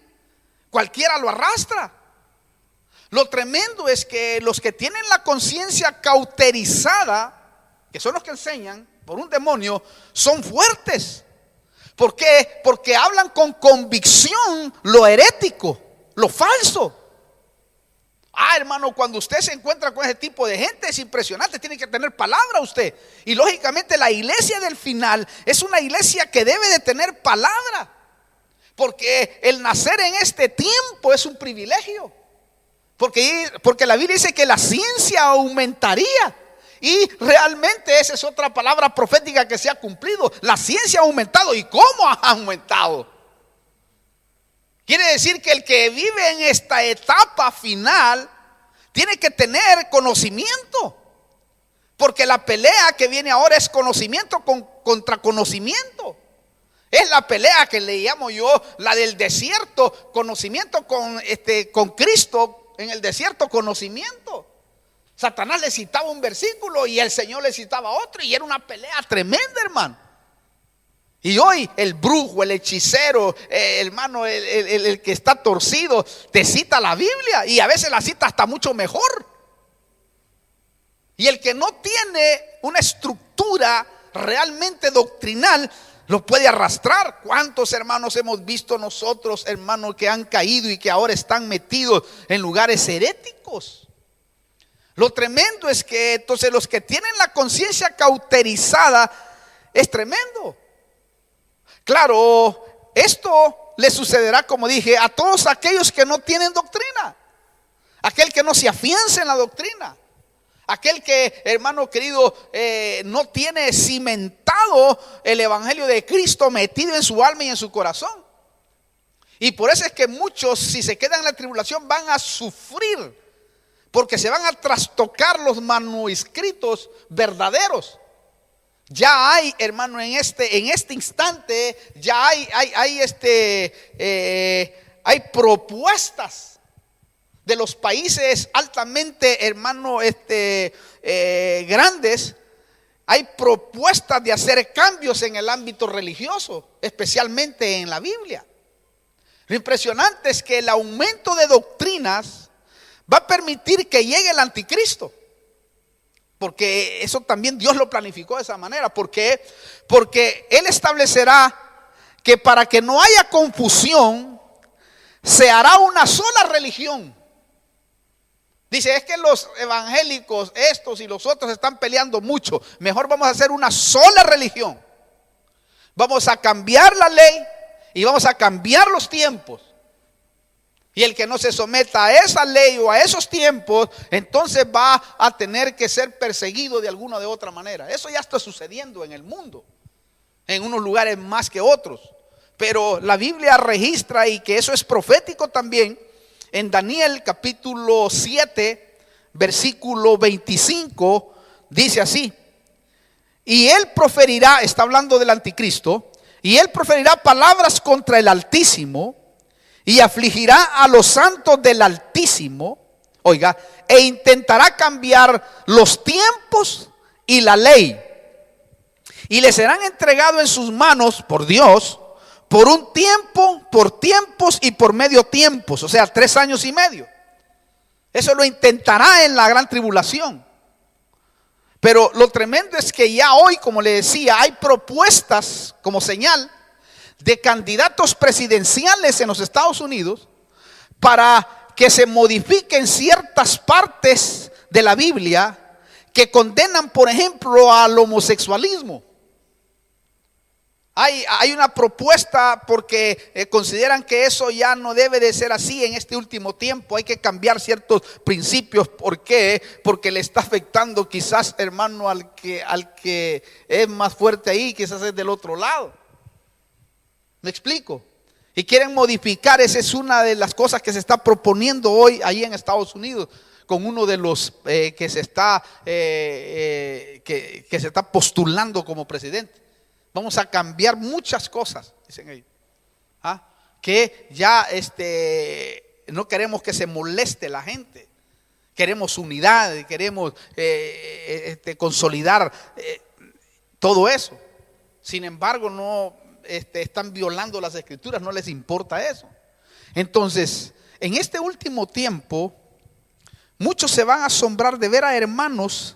cualquiera lo arrastra. Lo tremendo es que los que tienen la conciencia cauterizada, que son los que enseñan por un demonio, son fuertes. ¿Por qué? Porque hablan con convicción lo herético, lo falso. Hermano, cuando usted se encuentra con ese tipo de gente es impresionante, tiene que tener palabra usted. Y lógicamente la iglesia del final es una iglesia que debe de tener palabra, porque el nacer en este tiempo es un privilegio. Porque la Biblia dice que la ciencia aumentaría. Y realmente esa es otra palabra profética que se ha cumplido. La ciencia ha aumentado. ¿Y cómo ha aumentado? Quiere decir que el que vive en esta etapa final tiene que tener conocimiento. Porque la pelea que viene ahora es conocimiento contra conocimiento. Es la pelea que le llamo yo la del desierto. Conocimiento con Cristo. En el desierto, conocimiento. Satanás le citaba un versículo y el Señor le citaba otro, y era una pelea tremenda, hermano. Y hoy el brujo, el hechicero, hermano, el que está torcido, te cita la Biblia, y a veces la cita hasta mucho mejor. Y el que no tiene una estructura realmente doctrinal lo puede arrastrar. ¿Cuántos hermanos hemos visto nosotros, hermanos, que han caído y que ahora están metidos en lugares heréticos? Lo tremendo es que entonces los que tienen la conciencia cauterizada es tremendo. Claro, esto le sucederá, como dije, a todos aquellos que no tienen doctrina, aquel que no se afianza en la doctrina, aquel que, hermano querido, no tiene cimentado el evangelio de Cristo metido en su alma y en su corazón. Y por eso es que muchos, si se quedan en la tribulación, van a sufrir, porque se van a trastocar los manuscritos verdaderos. Ya hay, hermano, en este instante, ya hay propuestas de los países altamente, hermano, grandes. Hay propuestas de hacer cambios en el ámbito religioso, especialmente en la Biblia. Lo impresionante es que el aumento de doctrinas va a permitir que llegue el anticristo, porque eso también Dios lo planificó de esa manera. Porque Él establecerá que para que no haya confusión, se hará una sola religión. Dice, es que los evangélicos, estos y los otros, están peleando mucho. Mejor vamos a hacer una sola religión. Vamos a cambiar la ley y vamos a cambiar los tiempos. Y el que no se someta a esa ley o a esos tiempos, entonces va a tener que ser perseguido de alguna o de otra manera. Eso ya está sucediendo en el mundo, en unos lugares más que otros. Pero la Biblia registra, y que eso es profético también, en Daniel capítulo 7, versículo 25, dice así: y él proferirá, está hablando del anticristo, y él proferirá palabras contra el Altísimo, y afligirá a los santos del Altísimo, oiga, e intentará cambiar los tiempos y la ley, y le serán entregados en sus manos por Dios, por un tiempo, por tiempos y por medio tiempos, o sea, 3 años y medio. Eso lo intentará en la gran tribulación. Pero lo tremendo es que ya hoy, como le decía, hay propuestas como señal de candidatos presidenciales en los Estados Unidos para que se modifiquen ciertas partes de la Biblia que condenan, por ejemplo, al homosexualismo. Hay una propuesta porque consideran que eso ya no debe de ser así en este último tiempo. Hay que cambiar ciertos principios. ¿Por qué? Porque le está afectando quizás, hermano, al que es más fuerte ahí, quizás es del otro lado. ¿Me explico? Y quieren modificar. Esa es una de las cosas que se está proponiendo hoy ahí en Estados Unidos, con uno de los que se está postulando como presidente. Vamos a cambiar muchas cosas, dicen ellos. Que ya no queremos que se moleste la gente. Queremos unidad, queremos consolidar todo eso. Sin embargo, no están violando las escrituras, no les importa eso. Entonces, en este último tiempo, muchos se van a asombrar de ver a hermanos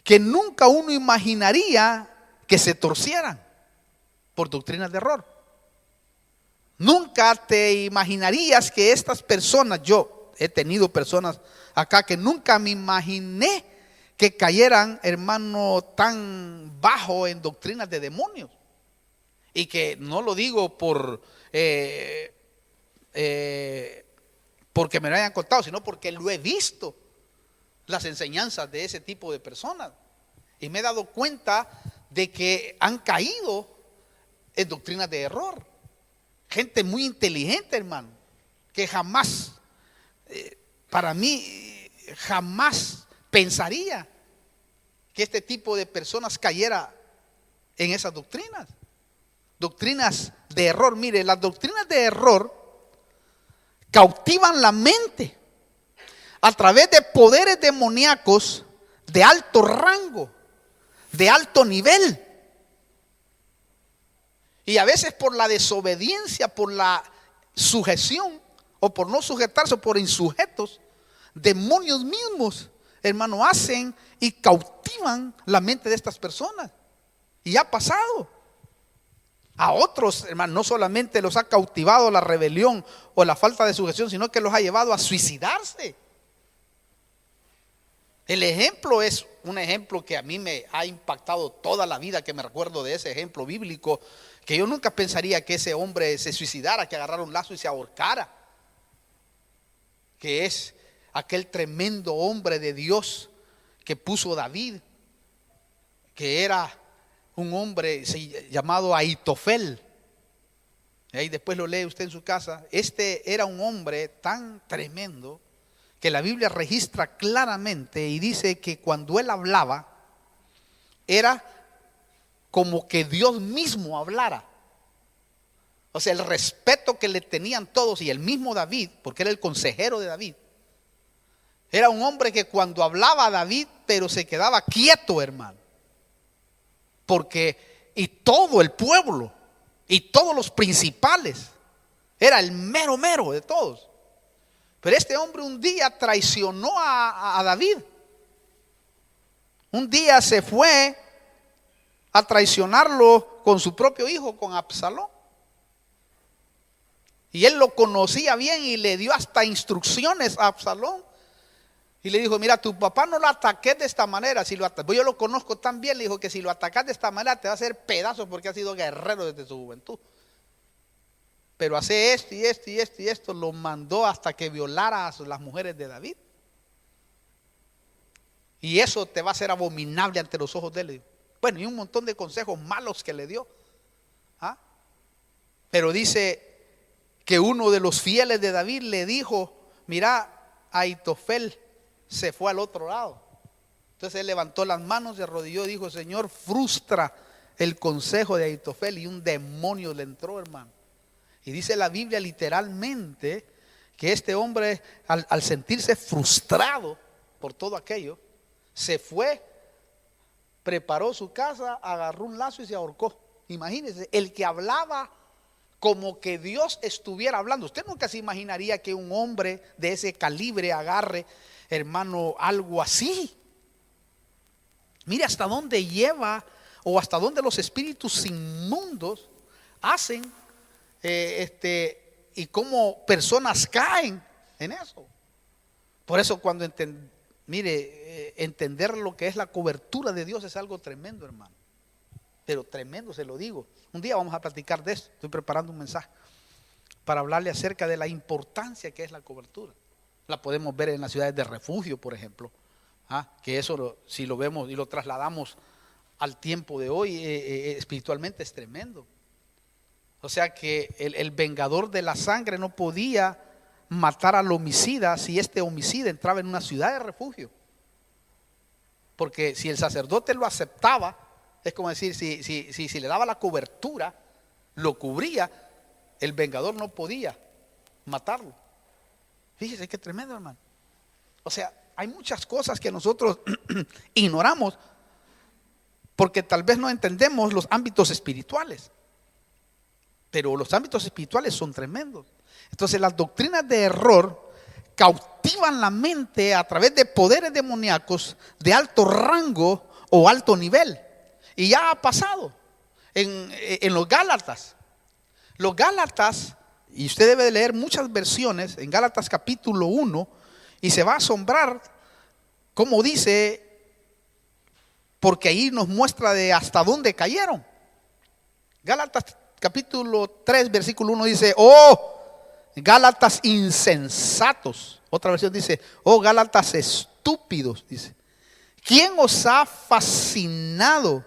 que nunca uno imaginaría que se torcieran por doctrinas de error. Nunca te imaginarías que estas personas, yo he tenido personas acá que nunca me imaginé que cayeran, hermano, tan bajo en doctrinas de demonios. Y que no lo digo porque me lo hayan contado, sino porque lo he visto, las enseñanzas de ese tipo de personas. Y me he dado cuenta de que han caído en doctrinas de error. Gente muy inteligente, hermano, que jamás, para mí, jamás pensaría que este tipo de personas cayera en esas doctrinas. Doctrinas de error. Mire, las doctrinas de error cautivan la mente a través de poderes demoníacos de alto rango, de alto nivel. Y a veces por la desobediencia, por la sujeción, o por no sujetarse, o por insujetos, demonios mismos, hermano, hacen y cautivan la mente de estas personas. Y ha pasado. A otros, hermano, no solamente los ha cautivado la rebelión o la falta de sujeción, sino que los ha llevado a suicidarse. El ejemplo es un ejemplo que a mí me ha impactado toda la vida, que me recuerdo de ese ejemplo bíblico, que yo nunca pensaría que ese hombre se suicidara, que agarrara un lazo y se ahorcara. Que es aquel tremendo hombre de Dios que puso David, que era un hombre llamado Ahitofel. Y ahí después lo lee usted en su casa. Este era un hombre tan tremendo que la Biblia registra claramente y dice que cuando él hablaba era como que Dios mismo hablara. O sea, el respeto que le tenían todos, y el mismo David, porque era el consejero de David, era un hombre que cuando hablaba a David, pero se quedaba quieto, hermano. Porque, y todo el pueblo, y todos los principales, era el mero mero de todos. Pero este hombre un día traicionó a David. Un día se fue a traicionarlo con su propio hijo, con Absalón. Y él lo conocía bien y le dio hasta instrucciones a Absalón. Y le dijo: mira, tu papá no lo ataques de esta manera. Si yo lo conozco tan bien, le dijo que si lo atacas de esta manera te va a hacer pedazos, porque ha sido guerrero desde su juventud. Pero hace esto y esto y esto y esto. Lo mandó hasta que violara a las mujeres de David. Y eso te va a ser abominable ante los ojos de él. Bueno, y un montón de consejos malos que le dio. Pero dice que uno de los fieles de David le dijo: mira, Ahitofel se fue al otro lado. Entonces él levantó las manos, se arrodilló y dijo: Señor, frustra el consejo de Ahitofel. Y un demonio le entró, hermano. Y dice la Biblia literalmente que este hombre, al sentirse frustrado por todo aquello, se fue, preparó su casa, agarró un lazo y se ahorcó. Imagínense, el que hablaba como que Dios estuviera hablando. Usted nunca se imaginaría que un hombre de ese calibre agarre, hermano, algo así. Mire hasta dónde lleva, o hasta dónde los espíritus inmundos hacen y cómo personas caen en eso. Por eso cuando Mire, entender lo que es la cobertura de Dios es algo tremendo, hermano. Pero tremendo, se lo digo. Un día vamos a platicar de esto. Estoy preparando un mensaje para hablarle acerca de la importancia que es la cobertura. La podemos ver en las ciudades de refugio, por ejemplo. Que eso, si lo vemos y lo trasladamos al tiempo de hoy, espiritualmente es tremendo. O sea que el vengador de la sangre no podía matar al homicida si este homicida entraba en una ciudad de refugio. Porque si el sacerdote lo aceptaba, es como decir, si le daba la cobertura, lo cubría, el vengador no podía matarlo. Fíjese qué tremendo, hermano. O sea, hay muchas cosas que nosotros ignoramos porque tal vez no entendemos los ámbitos espirituales. Pero los ámbitos espirituales son tremendos. Entonces las doctrinas de error cautivan la mente a través de poderes demoníacos de alto rango o alto nivel. Y ya ha pasado en los Gálatas. Los Gálatas, y usted debe de leer muchas versiones en Gálatas capítulo 1, y se va a asombrar cómo dice, porque ahí nos muestra de hasta dónde cayeron. Gálatas capítulo 3 versículo 1 dice: oh Gálatas insensatos. Otra versión dice: oh Gálatas estúpidos. Dice: ¿quién os ha fascinado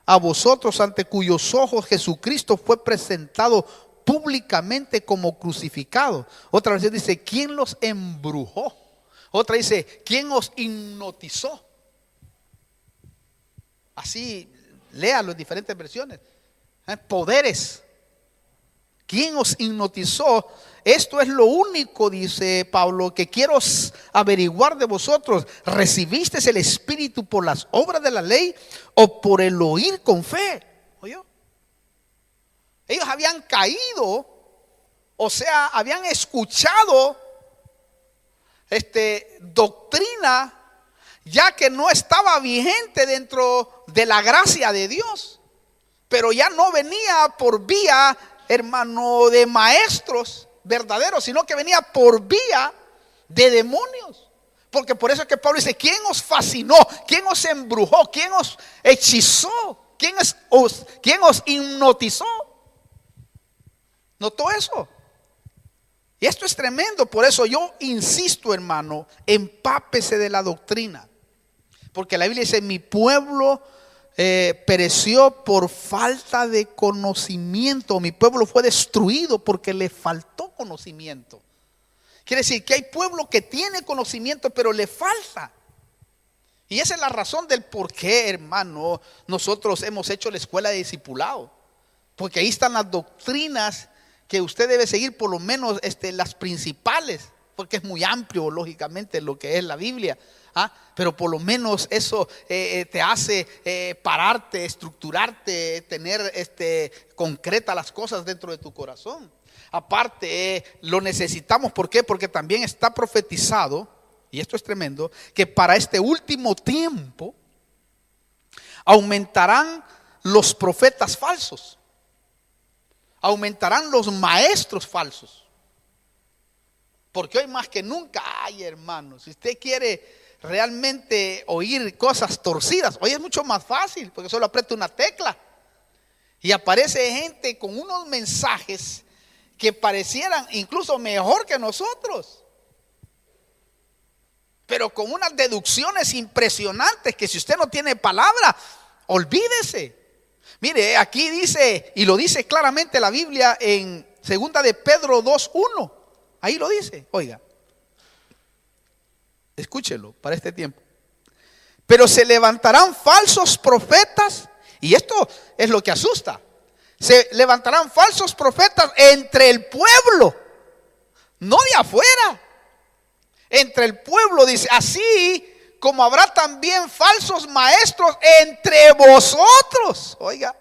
a vosotros, ante cuyos ojos Jesucristo fue presentado públicamente como crucificado? Otra versión dice: ¿quién los embrujó? Otra dice: ¿quién os hipnotizó? Así léalo en diferentes versiones. Poderes. ¿Quién os hipnotizó? Esto es lo único, dice Pablo, que quiero averiguar de vosotros. ¿Recibisteis el Espíritu por las obras de la ley o por el oír con fe? ¿Oyó? Ellos habían caído, o sea, habían escuchado doctrina ya que no estaba vigente dentro de la gracia de Dios, pero ya no venía por vía, hermano, de maestros verdaderos, sino que venía por vía de demonios. Porque por eso es que Pablo dice: ¿quién os fascinó? ¿Quién os embrujó? ¿Quién os hechizó? ¿Quién os hipnotizó? ¿Notó eso? Y esto es tremendo. Por eso yo insisto, hermano, empápese de la doctrina. Porque la Biblia dice: mi pueblo pereció por falta de conocimiento. Mi pueblo fue destruido porque le faltó conocimiento. Quiere decir que hay pueblo que tiene conocimiento, pero le falta. Y esa es la razón del por qué, hermano, nosotros hemos hecho la escuela de discipulado. Porque ahí están las doctrinas que usted debe seguir, por lo menos las principales, porque es muy amplio, lógicamente, lo que es la Biblia. Pero por lo menos eso te hace pararte, estructurarte, tener concretas las cosas dentro de tu corazón. Aparte, lo necesitamos. ¿Por qué? Porque también está profetizado, y esto es tremendo, que para este último tiempo aumentarán los profetas falsos, aumentarán los maestros falsos. Porque hoy más que nunca, ay hermano, si usted quiere realmente oír cosas torcidas, hoy es mucho más fácil, porque solo aprieta una tecla y aparece gente con unos mensajes que parecieran incluso mejor que nosotros, pero con unas deducciones impresionantes que si usted no tiene palabra, olvídese. Mire, aquí dice, y lo dice claramente la Biblia en 2 de Pedro 2:1. Ahí lo dice, oiga, escúchelo para este tiempo. Pero se levantarán falsos profetas, y esto es lo que asusta. Se levantarán falsos profetas entre el pueblo, no de afuera, entre el pueblo, dice, así como habrá también falsos maestros entre vosotros, oiga,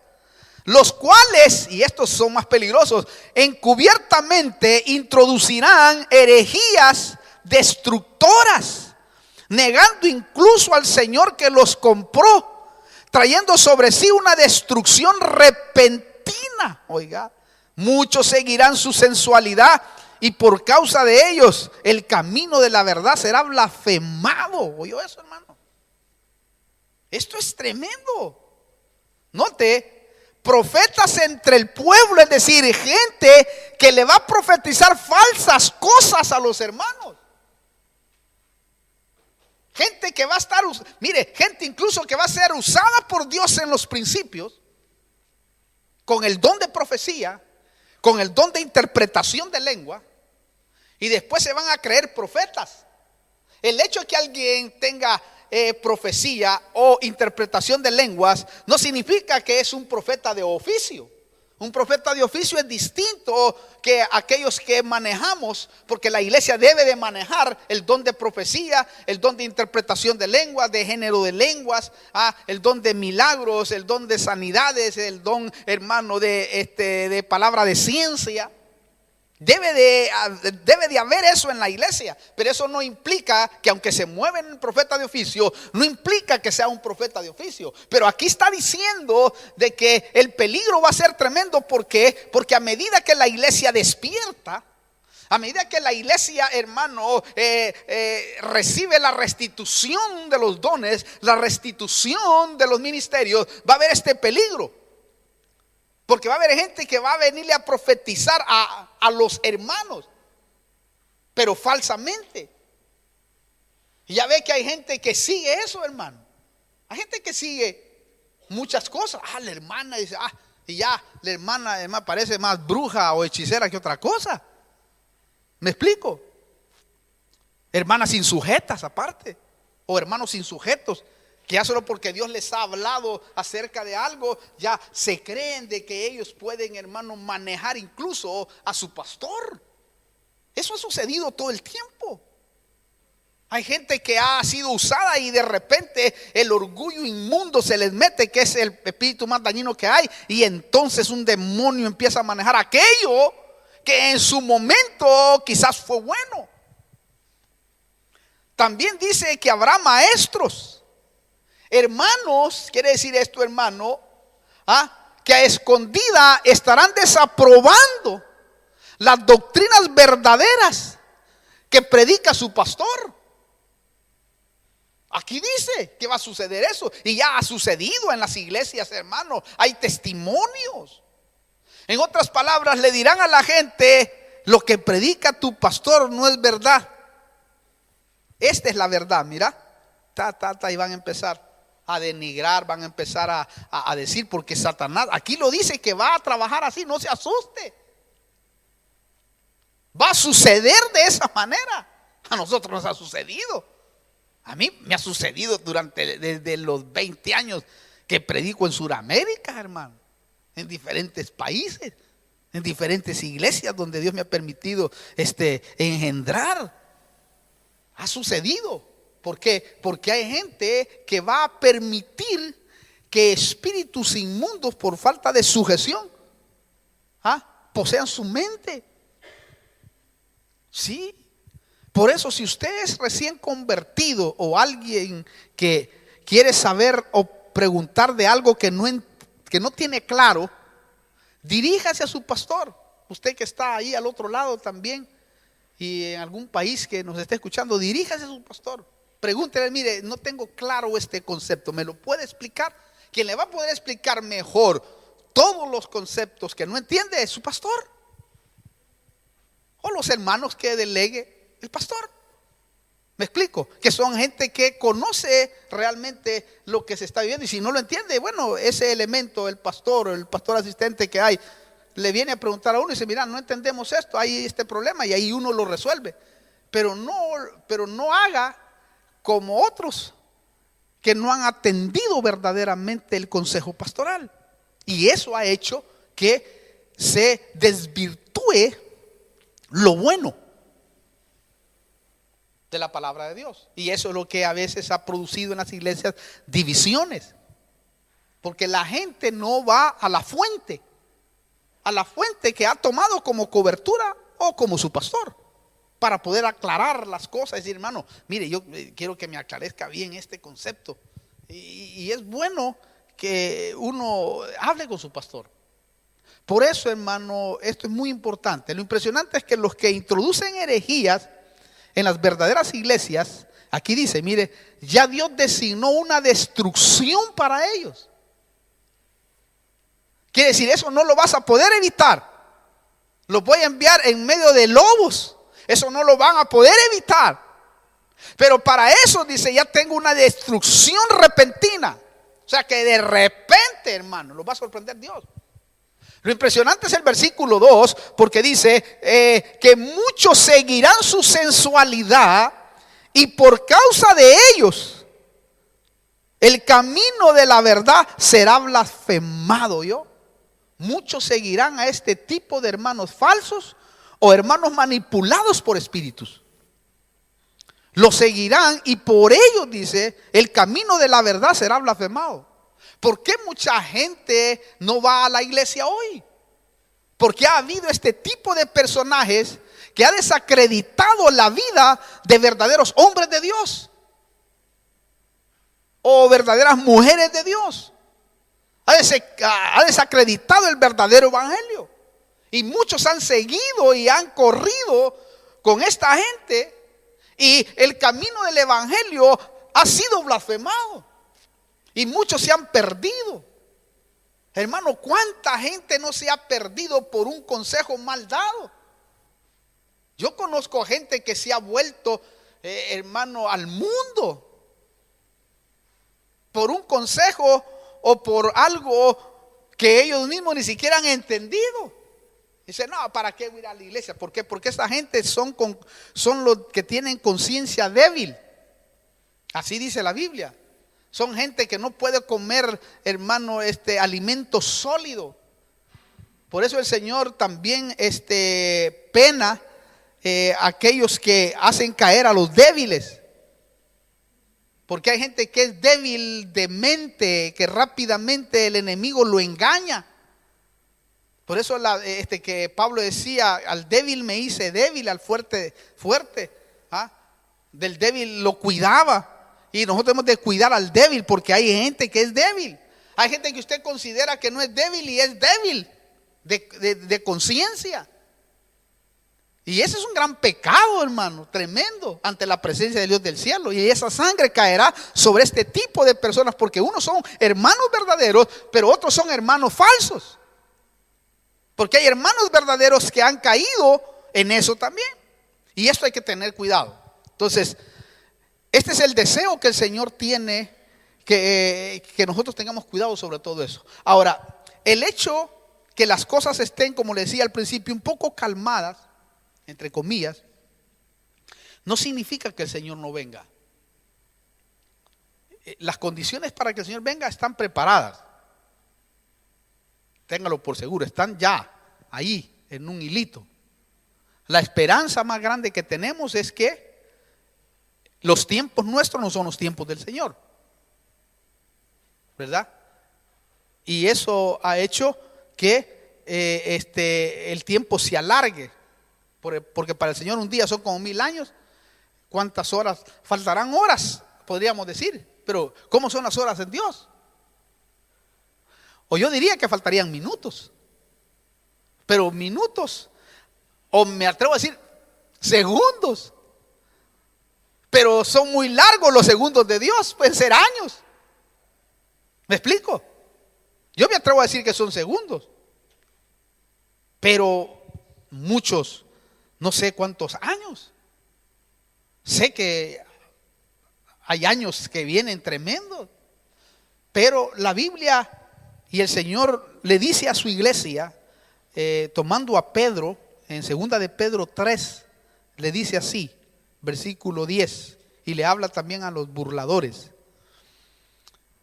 los cuales, y estos son más peligrosos, encubiertamente introducirán herejías destructoras, negando incluso al Señor que los compró, trayendo sobre sí una destrucción repentina. Oiga, muchos seguirán su sensualidad y por causa de ellos el camino de la verdad será blasfemado. ¿Oyó eso, hermano? Esto es tremendo. Note, profetas entre el pueblo, es decir, gente que le va a profetizar falsas cosas a los hermanos. Gente que va a estar, mire, gente incluso que va a ser usada por Dios en los principios, con el don de profecía, con el don de interpretación de lengua, y después se van a creer profetas. El hecho de que alguien tenga profecía o interpretación de lenguas no significa que es un profeta de oficio. Un profeta de oficio es distinto que aquellos que manejamos, porque la iglesia debe de manejar el don de profecía, el don de interpretación de lenguas, de género de lenguas, el don de milagros, el don de sanidades, el don, hermano, de palabra de ciencia. Debe de haber eso en la iglesia, pero eso no implica que aunque se mueven un profeta de oficio, no implica que sea un profeta de oficio. Pero aquí está diciendo de que el peligro va a ser tremendo. ¿Por qué? Porque a medida que la iglesia despierta, a medida que la iglesia, hermano, recibe la restitución de los dones, la restitución de los ministerios, va a haber este peligro. Porque va a haber gente que va a venirle a profetizar a los hermanos, pero falsamente. Y ya ve que hay gente que sigue eso, hermano. Hay gente que sigue muchas cosas. La hermana dice, y ya la hermana además parece más bruja o hechicera que otra cosa. ¿Me explico? Hermanas insujetas aparte, o hermanos insujetos, que ya solo porque Dios les ha hablado acerca de algo, ya se creen de que ellos pueden, hermano, manejar incluso a su pastor. Eso ha sucedido todo el tiempo. Hay gente que ha sido usada y de repente el orgullo inmundo se les mete, que es el espíritu más dañino que hay, y entonces un demonio empieza a manejar aquello que en su momento quizás fue bueno. También dice que habrá maestros, hermanos, quiere decir esto, hermano, que a escondida estarán desaprobando las doctrinas verdaderas que predica su pastor. Aquí dice que va a suceder eso, y ya ha sucedido en las iglesias, hermano. Hay testimonios. En otras palabras, le dirán a la gente: lo que predica tu pastor no es verdad. Esta es la verdad, mira. Y van a empezar a denigrar, van a empezar a decir, porque Satanás aquí lo dice que va a trabajar así, no se asuste. Va a suceder de esa manera. A nosotros nos ha sucedido. A mí me ha sucedido desde los 20 años que predico en Sudamérica, hermano, en diferentes países, en diferentes iglesias donde Dios me ha permitido engendrar. Ha sucedido. ¿Por qué? Porque hay gente que va a permitir que espíritus inmundos, por falta de sujeción, posean su mente. Sí. Por eso, si usted es recién convertido o alguien que quiere saber o preguntar de algo que no tiene claro, diríjase a su pastor. Usted que está ahí al otro lado también, y en algún país que nos esté escuchando, diríjase a su pastor. Pregúntele: mire, no tengo claro este concepto, ¿me lo puede explicar? Quien le va a poder explicar mejor todos los conceptos que no entiende es su pastor, o los hermanos que delegue el pastor. ¿Me explico? Que son gente que conoce realmente lo que se está viviendo, y si no lo entiende, bueno, ese elemento, el pastor o el pastor asistente que hay, le viene a preguntar a uno y dice: mira, no entendemos esto, hay este problema, y ahí uno lo resuelve. Pero no haga como otros que no han atendido verdaderamente el consejo pastoral, y eso ha hecho que se desvirtúe lo bueno de la palabra de Dios. Y eso es lo que a veces ha producido en las iglesias divisiones, porque la gente no va a la fuente que ha tomado como cobertura o como su pastor, para poder aclarar las cosas. Decir: hermano, mire, yo quiero que me aclarezca bien este concepto. Y es bueno que uno hable con su pastor. Por eso, hermano, esto es muy importante. Lo impresionante es que los que introducen herejías en las verdaderas iglesias, aquí dice, mire, ya Dios designó una destrucción para ellos. Quiere decir, eso no lo vas a poder evitar. Los voy a enviar en medio de lobos. Eso no lo van a poder evitar. Pero para eso, dice, ya tengo una destrucción repentina. O sea que de repente, hermano, los va a sorprender Dios. Lo impresionante es el versículo 2, porque dice que muchos seguirán su sensualidad y por causa de ellos el camino de la verdad será blasfemado. Muchos seguirán a este tipo de hermanos falsos o hermanos manipulados por espíritus. Los seguirán y por ellos, dice, el camino de la verdad será blasfemado. ¿Por qué mucha gente no va a la iglesia hoy? Porque ha habido este tipo de personajes que ha desacreditado la vida de verdaderos hombres de Dios o verdaderas mujeres de Dios. Ha desacreditado el verdadero evangelio. Y muchos han seguido y han corrido con esta gente y el camino del evangelio ha sido blasfemado. Y muchos se han perdido. Hermano, ¿cuánta gente no se ha perdido por un consejo mal dado? Yo conozco gente que se ha vuelto, hermano, al mundo por un consejo o por algo que ellos mismos ni siquiera han entendido. Dice, no, ¿para qué ir a la iglesia? ¿Por qué? Porque esta gente son los que tienen conciencia débil. Así dice la Biblia. Son gente que no puede comer, hermano, alimento sólido. Por eso el Señor también pena aquellos que hacen caer a los débiles. Porque hay gente que es débil de mente, que rápidamente el enemigo lo engaña. Por eso que Pablo decía, al débil me hice débil, al fuerte fuerte. Del débil lo cuidaba. Y nosotros debemos de cuidar al débil, porque hay gente que es débil. Hay gente que usted considera que no es débil y es débil de conciencia. Y ese es un gran pecado, hermano, tremendo, ante la presencia de Dios del cielo. Y esa sangre caerá sobre este tipo de personas, porque unos son hermanos verdaderos, pero otros son hermanos falsos. Porque hay hermanos verdaderos que han caído en eso también. Y esto hay que tener cuidado. Entonces, este es el deseo que el Señor tiene, que nosotros tengamos cuidado sobre todo eso. Ahora, el hecho que las cosas estén, como le decía al principio, un poco calmadas, entre comillas, no significa que el Señor no venga. Las condiciones para que el Señor venga están preparadas. Téngalo por seguro, están ya ahí en un hilito. La esperanza más grande que tenemos es que los tiempos nuestros no son los tiempos del Señor, ¿verdad? Y eso ha hecho que el tiempo se alargue, porque para el Señor un día son como 1000 años. ¿Cuántas horas? Faltarán horas, podríamos decir, pero ¿cómo son las horas en Dios? O yo diría que faltarían minutos, pero minutos, o me atrevo a decir segundos. Pero son muy largos los segundos de Dios, pueden ser años. ¿Me explico? Yo me atrevo a decir que son segundos, pero muchos, no sé cuántos años. Sé que hay años que vienen tremendos, pero la Biblia y el Señor le dice a su iglesia, tomando a Pedro, en 2 de Pedro 3, le dice así, versículo 10, y le habla también a los burladores.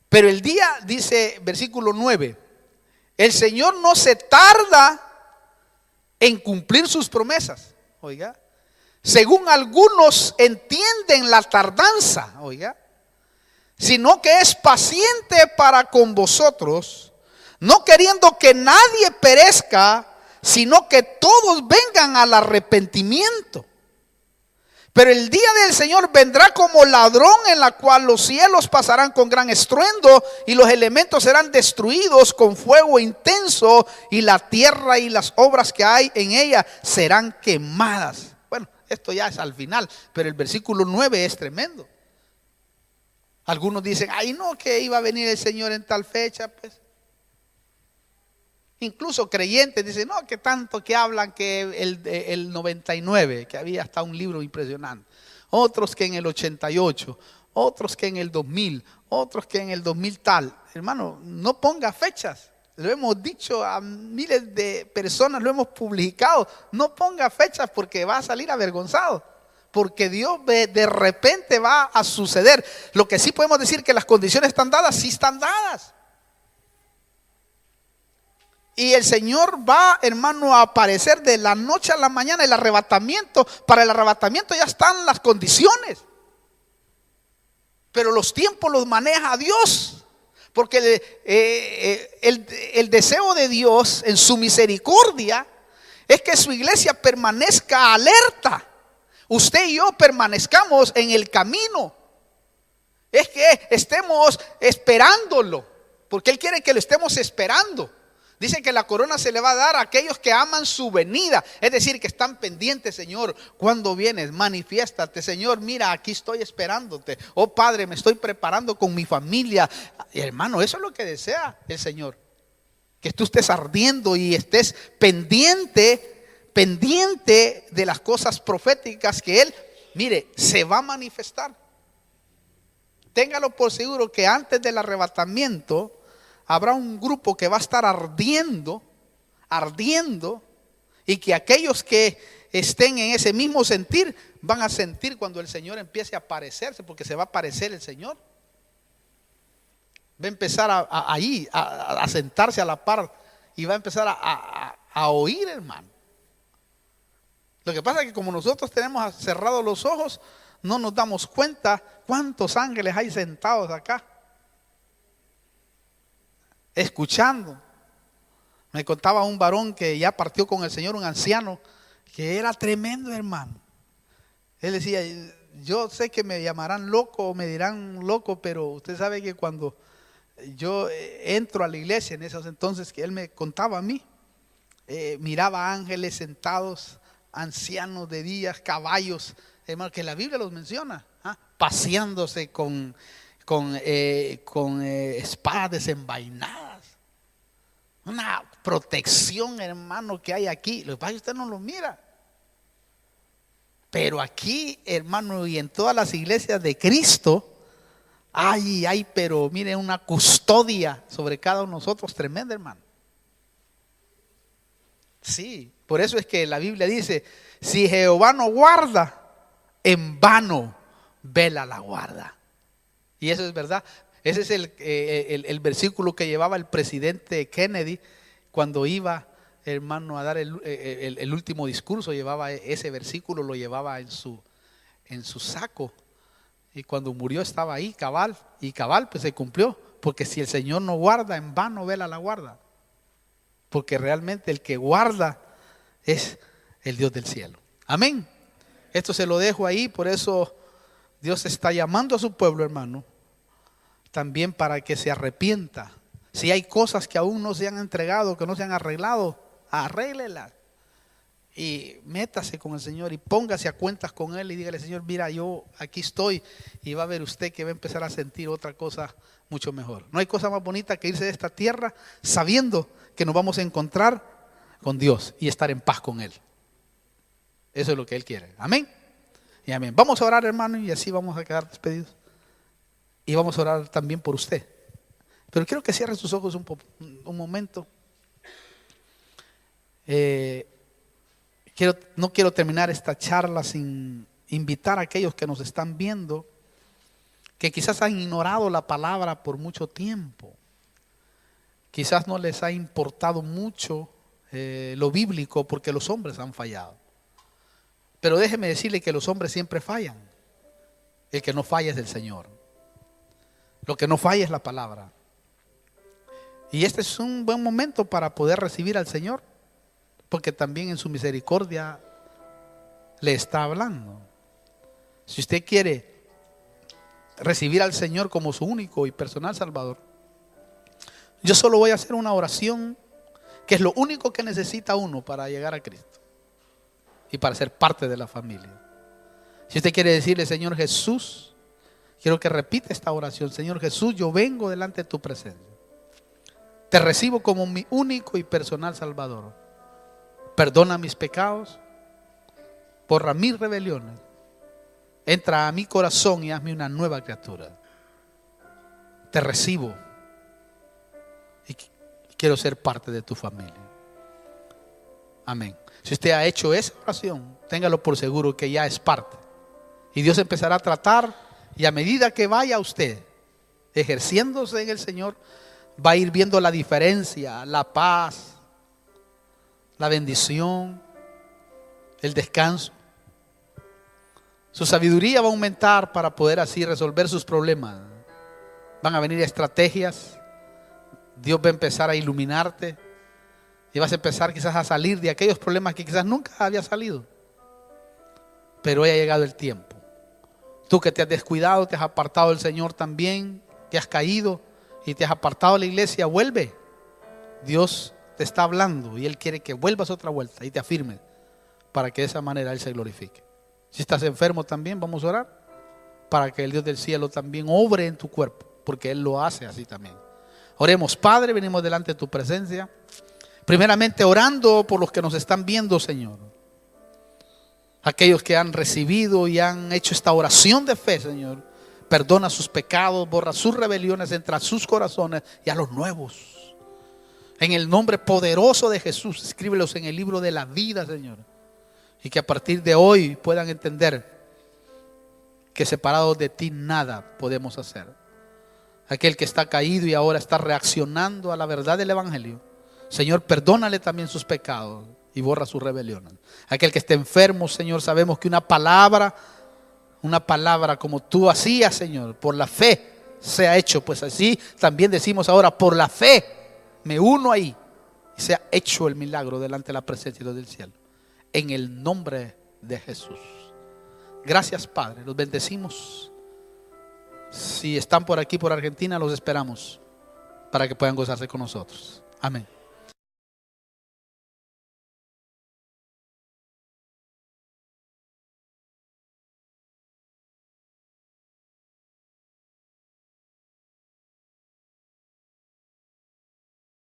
Pero el día, dice versículo 9, el Señor no se tarda en cumplir sus promesas, oiga, según algunos entienden la tardanza, oiga, sino que es paciente para con vosotros, no queriendo que nadie perezca, sino que todos vengan al arrepentimiento. Pero el día del Señor vendrá como ladrón, en la cual los cielos pasarán con gran estruendo y los elementos serán destruidos con fuego intenso, y la tierra y las obras que hay en ella serán quemadas. Bueno, esto ya es al final, pero el versículo 9 es tremendo. Algunos dicen, ay no, que iba a venir el Señor en tal fecha, pues. Incluso creyentes dicen, no, que tanto que hablan que el 99, que había hasta un libro impresionante. Otros que en el 88, otros que en el 2000, otros que en el 2000 tal. Hermano, no ponga fechas. Lo hemos dicho a miles de personas, lo hemos publicado. No ponga fechas porque va a salir avergonzado. Porque Dios de repente va a suceder. Lo que sí podemos decir que las condiciones están dadas, sí están dadas. Y el Señor va, hermano, a aparecer de la noche a la mañana. El arrebatamiento, para el arrebatamiento ya están las condiciones. Pero los tiempos los maneja Dios. Porque el deseo de Dios en su misericordia es que su iglesia permanezca alerta. Usted y yo permanezcamos en el camino. Es que estemos esperándolo. Porque Él quiere que lo estemos esperando. Dice que la corona se le va a dar a aquellos que aman su venida. Es decir, que están pendientes, Señor, cuando vienes, manifiéstate, Señor, mira, aquí estoy esperándote. Oh Padre, me estoy preparando con mi familia. Y, hermano, eso es lo que desea el Señor. Que tú estés ardiendo y estés pendiente de las cosas proféticas que Él, mire, se va a manifestar. Téngalo por seguro que antes del arrebatamiento habrá un grupo que va a estar ardiendo, y que aquellos que estén en ese mismo sentir van a sentir cuando el Señor empiece a aparecerse, porque se va a aparecer el Señor. Va a empezar a sentarse a la par y va a empezar a oír, hermano. Lo que pasa es que como nosotros tenemos cerrados los ojos, no nos damos cuenta cuántos ángeles hay sentados acá, escuchando. Me contaba un varón que ya partió con el Señor, un anciano, que era tremendo, hermano. Él decía, yo sé que me llamarán loco o me dirán loco, pero usted sabe que cuando yo entro a la iglesia, en esos entonces que él me contaba a mí, miraba ángeles sentados, ancianos de días, caballos, hermano, que la Biblia los menciona, paseándose con espadas desenvainadas. Una protección, hermano, que hay aquí. Lo que pasa es que usted no lo mira. Pero aquí, hermano, y en todas las iglesias de Cristo, pero mire, una custodia sobre cada uno de nosotros tremenda, hermano. Sí, por eso es que la Biblia dice, si Jehová no guarda, en vano vela la guarda. Y eso es verdad. Ese es el versículo que llevaba el presidente Kennedy cuando iba, hermano, a dar el último discurso. Llevaba ese versículo, lo llevaba en su saco. Y cuando murió estaba ahí, cabal. Y cabal, pues se cumplió. Porque si el Señor no guarda, en vano vela la guarda. Porque realmente el que guarda es el Dios del cielo. Amén. Esto se lo dejo ahí, por eso Dios está llamando a su pueblo, hermano, también para que se arrepienta. Si hay cosas que aún no se han entregado, que no se han arreglado, arréglelas. Y métase con el Señor y póngase a cuentas con Él y dígale, Señor, mira, yo aquí estoy. Y va a ver usted que va a empezar a sentir otra cosa mucho mejor. No hay cosa más bonita que irse de esta tierra sabiendo que nos vamos a encontrar con Dios y estar en paz con Él. Eso es lo que Él quiere. Amén y amén. Vamos a orar, hermano, y así vamos a quedar despedidos. Y vamos a orar también por usted. Pero quiero que cierre sus ojos un momento. No quiero terminar esta charla sin invitar a aquellos que nos están viendo, que quizás han ignorado la palabra por mucho tiempo. Quizás no les ha importado mucho lo bíblico porque los hombres han fallado. Pero déjeme decirle que los hombres siempre fallan. El que no falla es el Señor. Lo que no falla es la palabra. Y este es un buen momento para poder recibir al Señor, porque también en su misericordia le está hablando. Si usted quiere recibir al Señor como su único y personal Salvador, yo solo voy a hacer una oración que es lo único que necesita uno para llegar a Cristo y para ser parte de la familia. Si usted quiere decirle: Señor Jesús, quiero que repita esta oración. Señor Jesús, yo vengo delante de tu presencia. Te recibo como mi único y personal Salvador. Perdona mis pecados, borra mis rebeliones. Entra a mi corazón y hazme una nueva criatura. Te recibo y quiero ser parte de tu familia. Amén. Si usted ha hecho esa oración, téngalo por seguro que ya es parte. Y Dios empezará a tratar, y a medida que vaya usted ejerciéndose en el Señor, va a ir viendo la diferencia, la paz, la bendición, el descanso. Su sabiduría va a aumentar para poder así resolver sus problemas. Van a venir estrategias. Dios va a empezar a iluminarte y vas a empezar quizás a salir de aquellos problemas que quizás nunca había salido. Pero hoy ha llegado el tiempo. Tú que te has descuidado, te has apartado del Señor también, que has caído y te has apartado de la iglesia, vuelve. Dios te está hablando y Él quiere que vuelvas otra vuelta y te afirmes para que de esa manera Él se glorifique. Si estás enfermo también, vamos a orar para que el Dios del cielo también obre en tu cuerpo, porque Él lo hace así también. Oremos. Padre, venimos delante de tu presencia, primeramente orando por los que nos están viendo, Señor. Aquellos que han recibido y han hecho esta oración de fe, Señor. Perdona sus pecados, borra sus rebeliones, entra a sus corazones y a los nuevos. En el nombre poderoso de Jesús, escríbelos en el libro de la vida, Señor. Y que a partir de hoy puedan entender que separados de ti nada podemos hacer. Aquel que está caído y ahora está reaccionando a la verdad del Evangelio, Señor, perdónale también sus pecados y borra sus rebeliones. Aquel que esté enfermo, Señor, sabemos que una palabra como tú hacías, Señor, por la fe se ha hecho. Pues así también decimos ahora: por la fe me uno ahí y se ha hecho el milagro delante de la presencia de Dios del cielo. En el nombre de Jesús. Gracias, Padre. Los bendecimos. Si están por aquí, por Argentina, los esperamos para que puedan gozarse con nosotros. Amén.